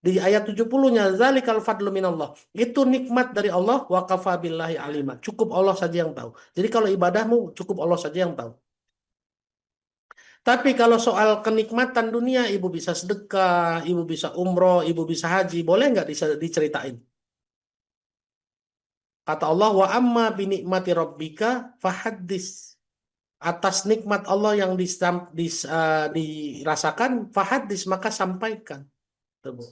Di ayat 70-nya zalikal fadlu minallah. Itu nikmat dari Allah wa kafa billahi alima. Cukup Allah saja yang tahu. Jadi kalau ibadahmu cukup Allah saja yang tahu. Tapi kalau soal kenikmatan dunia, ibu bisa sedekah, ibu bisa umroh, ibu bisa haji, boleh nggak diceritain? Kata Allah, wa amma binikmati rabbika fahaddis. Atas nikmat Allah yang dirasakan, fahaddis, maka sampaikan. Tuh, Bu.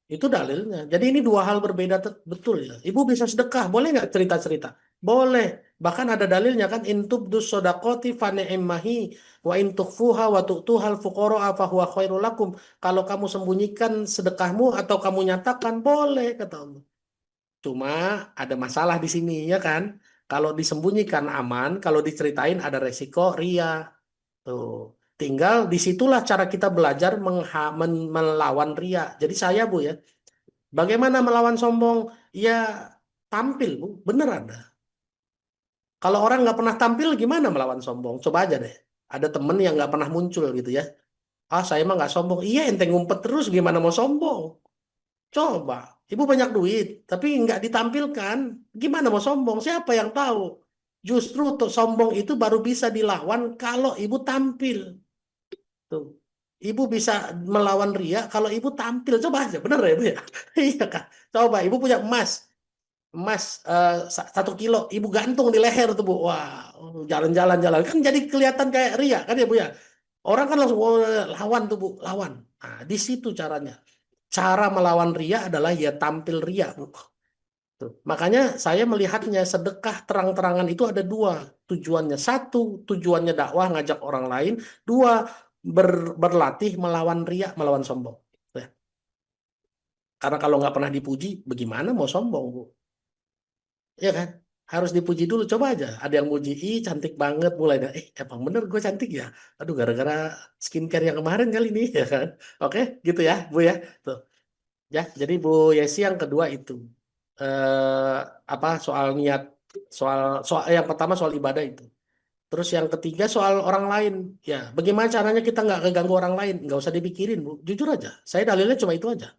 Itu dalilnya. Jadi ini dua hal berbeda betul ya. Ibu bisa sedekah, boleh nggak cerita-cerita? Boleh. Bahkan ada dalilnya kan, in tubdus sodaqoti fa ni'mahi wa in tukhfuha wa tu'tuhal fuqara fa huwa khairul lakum. Kalau kamu sembunyikan sedekahmu atau kamu nyatakan, boleh kata Allah. Cuma ada masalah di sini ya kan. Kalau disembunyikan aman, kalau diceritain ada resiko ria. Tuh. Tinggal disitulah cara kita belajar melawan ria. Jadi saya Bu ya, bagaimana melawan sombong? Ya tampil Bu, bener ada. Kalau orang nggak pernah tampil gimana melawan sombong? Coba aja deh. Ada temen yang nggak pernah muncul gitu ya. Ah saya mah nggak sombong. Iya ente ngumpet terus gimana mau sombong? Coba, ibu banyak duit, tapi nggak ditampilkan. Gimana mau sombong? Siapa yang tahu? Justru untuk sombong itu baru bisa dilawan kalau ibu tampil. Tuh. Ibu bisa melawan ria kalau ibu tampil. Coba aja, bener ya ibu ya? Iya kan? Coba, ibu punya emas. Emas 1 kilo, ibu gantung di leher tuh Bu. Wah, jalan-jalan jalan kan jadi kelihatan kayak ria kan ya Bu ya? Orang kan langsung lawan tuh Bu, lawan. Nah, di situ caranya. Cara melawan ria adalah ya tampil ria, Bu. Tuh. Makanya saya melihatnya sedekah terang-terangan itu ada dua tujuannya. Satu, tujuannya dakwah ngajak orang lain. Dua, berlatih melawan ria, melawan sombong. Ya. Karena kalau nggak pernah dipuji, bagaimana mau sombong, Bu? Ya kan? Harus dipuji dulu. Coba aja. Ada yang muji, ih cantik banget. Mulai dari, emang bener gue cantik ya? Aduh, gara-gara skincare yang kemarin kali ini, ya kan? Oke, gitu ya, Bu ya. Tuh. Ya, jadi Bu Yesi yang kedua itu. Apa soal niat, soal yang pertama soal ibadah itu. Terus yang ketiga soal orang lain. Ya, bagaimana caranya kita nggak keganggu orang lain? Nggak usah dipikirin, Bu. Jujur aja. Saya dalilnya cuma itu aja.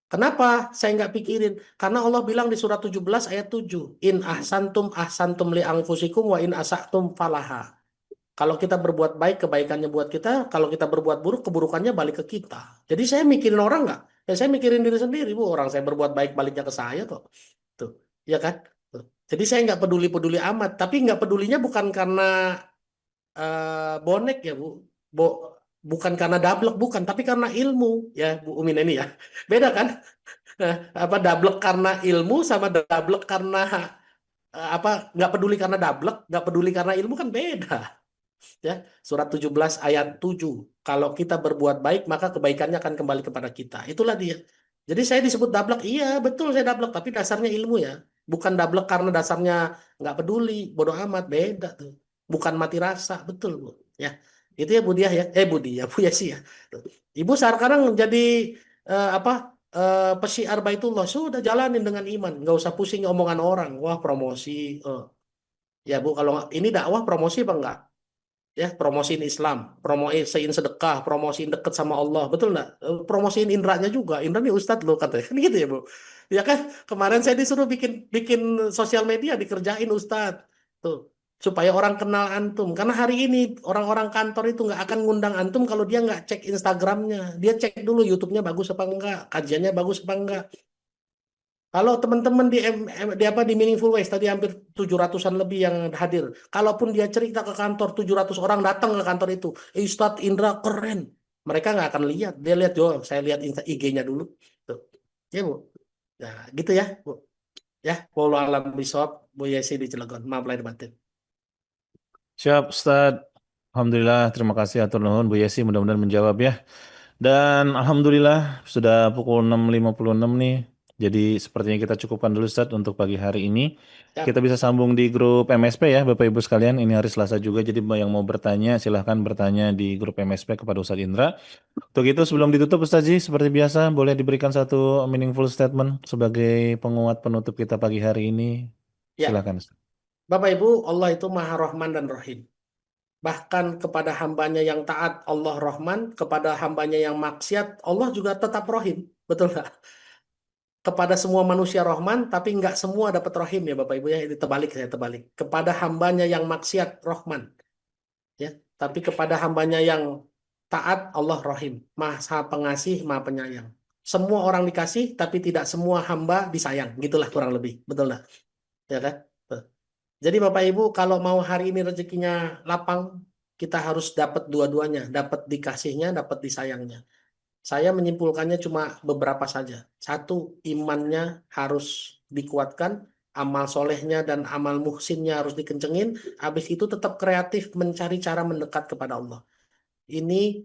Kenapa saya nggak pikirin? Karena Allah bilang di surat 17 ayat 7. In ahsantum li anfusikum wa in asa'tum falaha. Kalau kita berbuat baik, kebaikannya buat kita. Kalau kita berbuat buruk, keburukannya balik ke kita. Jadi saya mikirin orang nggak? Ya saya mikirin diri sendiri, Bu. Orang saya berbuat baik, baliknya ke saya kok. Tuh, ya kan? Tuh. Jadi saya nggak peduli-peduli amat. Tapi nggak pedulinya bukan karena bonek ya, Bu. Bukan karena dablek, bukan. Tapi karena ilmu. Ya, Bu Umin ini ya. Beda kan? Apa dablek karena ilmu sama dablek karena apa nggak peduli karena dablek, nggak peduli karena ilmu kan beda. Ya, surat 17 ayat 7. Kalau kita berbuat baik, maka kebaikannya akan kembali kepada kita. Itulah dia. Jadi saya disebut dablek, iya betul saya dablek, tapi dasarnya ilmu ya. Bukan dablek karena dasarnya nggak peduli, bodoh amat, beda tuh. Bukan mati rasa, betul Bu. Ya, itu ya Bu Diah ya. Bu Diah, Bu Yesi ya. Tuh. Ibu sekarang jadi pesyiar Baitullah, sudah jalanin dengan iman, nggak usah pusing omongan orang. Wah promosi, ya Bu, kalau ini dakwah promosi apa enggak? Ya, promosiin Islam, promosiin sedekah, promosiin deket sama Allah, betul nggak? Promosiin indranya juga, Indra nih Ustadz loh katanya, kan gitu ya Bu? Ya kan, kemarin saya disuruh bikin sosial media, dikerjain Ustadz, tuh, supaya orang kenal antum. Karena hari ini orang-orang kantor itu nggak akan ngundang antum kalau dia nggak cek Instagramnya, dia cek dulu YouTube-nya bagus apa enggak, kajiannya bagus apa enggak. Kalau teman-teman di Meaningful Ways tadi hampir 700-an lebih yang hadir. Kalaupun dia cerita ke kantor 700 orang datang ke kantor itu, Ustadz Indra keren. Mereka nggak akan lihat. Dia lihat, saya lihat IG-nya dulu. Tuh. Ya Bu. Nah, gitu ya Bu. Ya, wallahu a'lam bishawab, Bu Yesi di Cilegon. Maaf lahir batin. Siap, Ustadz. Alhamdulillah, terima kasih atur nuhun Bu Yesi, mudah-mudahan menjawab ya. Dan Alhamdulillah sudah pukul 6.56 nih. Jadi sepertinya kita cukupkan dulu Ustadz untuk pagi hari ini. Siap. Kita bisa sambung di grup MSP ya Bapak Ibu sekalian. Ini hari Selasa juga, jadi yang mau bertanya silahkan bertanya di grup MSP kepada Ustadz Indra. Untuk itu sebelum ditutup Ustadz Ji, seperti biasa boleh diberikan satu meaningful statement sebagai penguat penutup kita pagi hari ini. Ya. Silahkan Ustadz. Bapak Ibu, Allah itu Maha Rahman dan Rahim. Bahkan kepada hambanya yang taat Allah Rahman, kepada hambanya yang maksiat Allah juga tetap Rahim. Betul nggak? Kepada semua manusia Rahman, tapi nggak semua dapat Rahim ya Bapak Ibu ya. Ini saya terbalik. Kepada hambanya yang maksiat Rahman, ya. Tapi kepada hambanya yang taat Allah Rahim, Maha Pengasih, Maha Penyayang. Semua orang dikasih, tapi tidak semua hamba disayang. Gitulah kurang lebih, betul nggak? ya kan? Jadi Bapak Ibu kalau mau hari ini rezekinya lapang, kita harus dapat dua-duanya, dapat dikasihnya, dapat disayangnya. Saya menyimpulkannya cuma beberapa saja. Satu, imannya harus dikuatkan, amal solehnya dan amal muhsinnya harus dikencengin. Habis itu tetap kreatif mencari cara mendekat kepada Allah. Ini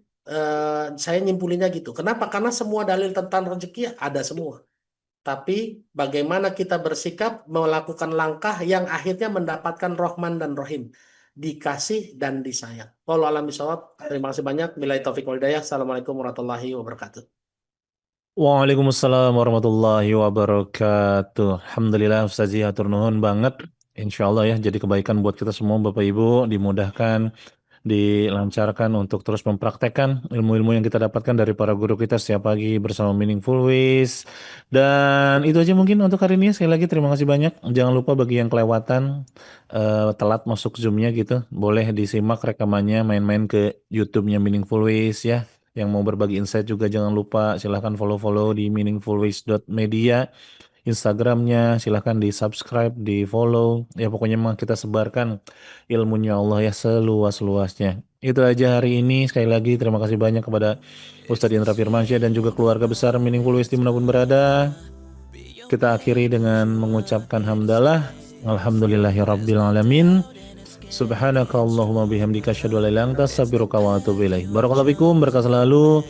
saya nyimpulinnya gitu. Kenapa? Karena semua dalil tentang rezeki ada semua. Tapi bagaimana kita bersikap melakukan langkah yang akhirnya mendapatkan Rahman dan Rahim, dikasih dan disayang. Wallahu a'lam bishawab. Terima kasih banyak. Billahi taufiq wal hidayah. Assalamualaikum warahmatullahi wabarakatuh. Waalaikumsalam warahmatullahi wabarakatuh. Alhamdulillah Ustazah hatur nuhun banget. Insya Allah ya jadi kebaikan buat kita semua Bapak Ibu, dimudahkan, dilancarkan untuk terus mempraktekkan ilmu-ilmu yang kita dapatkan dari para guru kita setiap pagi bersama Meaningful Ways. Dan itu aja mungkin untuk hari ini. Sekali lagi terima kasih banyak. Jangan lupa bagi yang kelewatan telat masuk Zoom-nya gitu, boleh disimak rekamannya, main-main ke YouTube-nya Meaningful Ways ya. Yang mau berbagi insight juga jangan lupa silahkan follow-follow di meaningfulways.media. Instagramnya silahkan di subscribe, di follow, ya pokoknya mah kita sebarkan ilmunya Allah ya seluas-luasnya. Itu aja hari ini. Sekali lagi terima kasih banyak kepada Ustadz Indra Firmansyah dan juga keluarga besar Meaningful Ways dimanapun berada. Kita akhiri dengan mengucapkan hamdalah, alhamdulillahirabbil alamin. Subhanakallahumma bihamdika asyhadu an la ilaha illa anta astaghfiruka wa atubu ilaik. Barakallahu fikum, berkah selalu.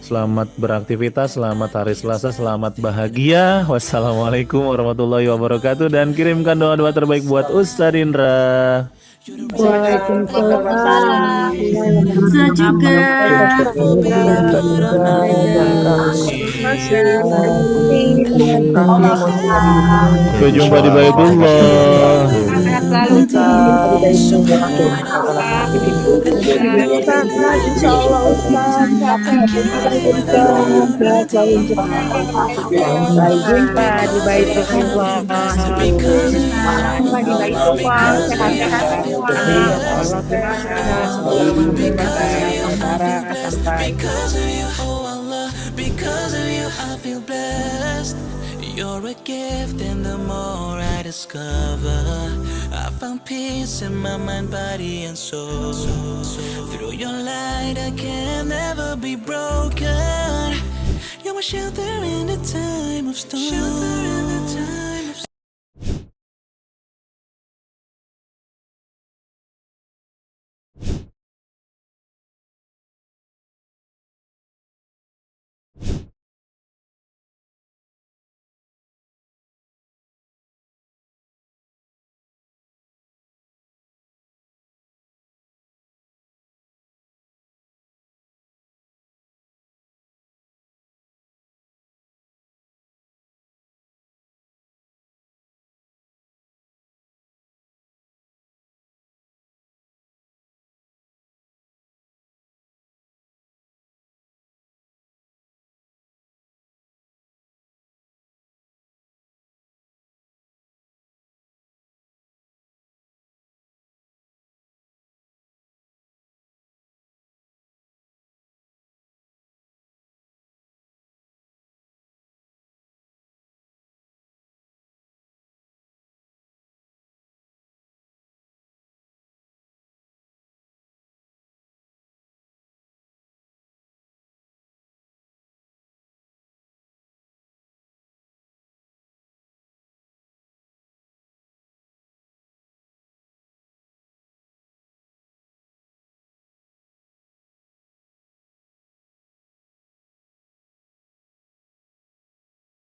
Selamat beraktivitas, selamat hari Selasa, selamat bahagia. Wassalamualaikum warahmatullahi wabarakatuh. Dan kirimkan doa-doa terbaik buat Ustadz Indra. Waalaikumsalam. Saya juga. Sampai jumpa di Baitullah. Sampai jumpa di Baitullah. Sehat-sehat. Because of you, I feel blessed. You're a gift, and the more I discover, I found peace in my mind, body, and soul. Through your light, I can never be broken. You're my shelter in the time of storm.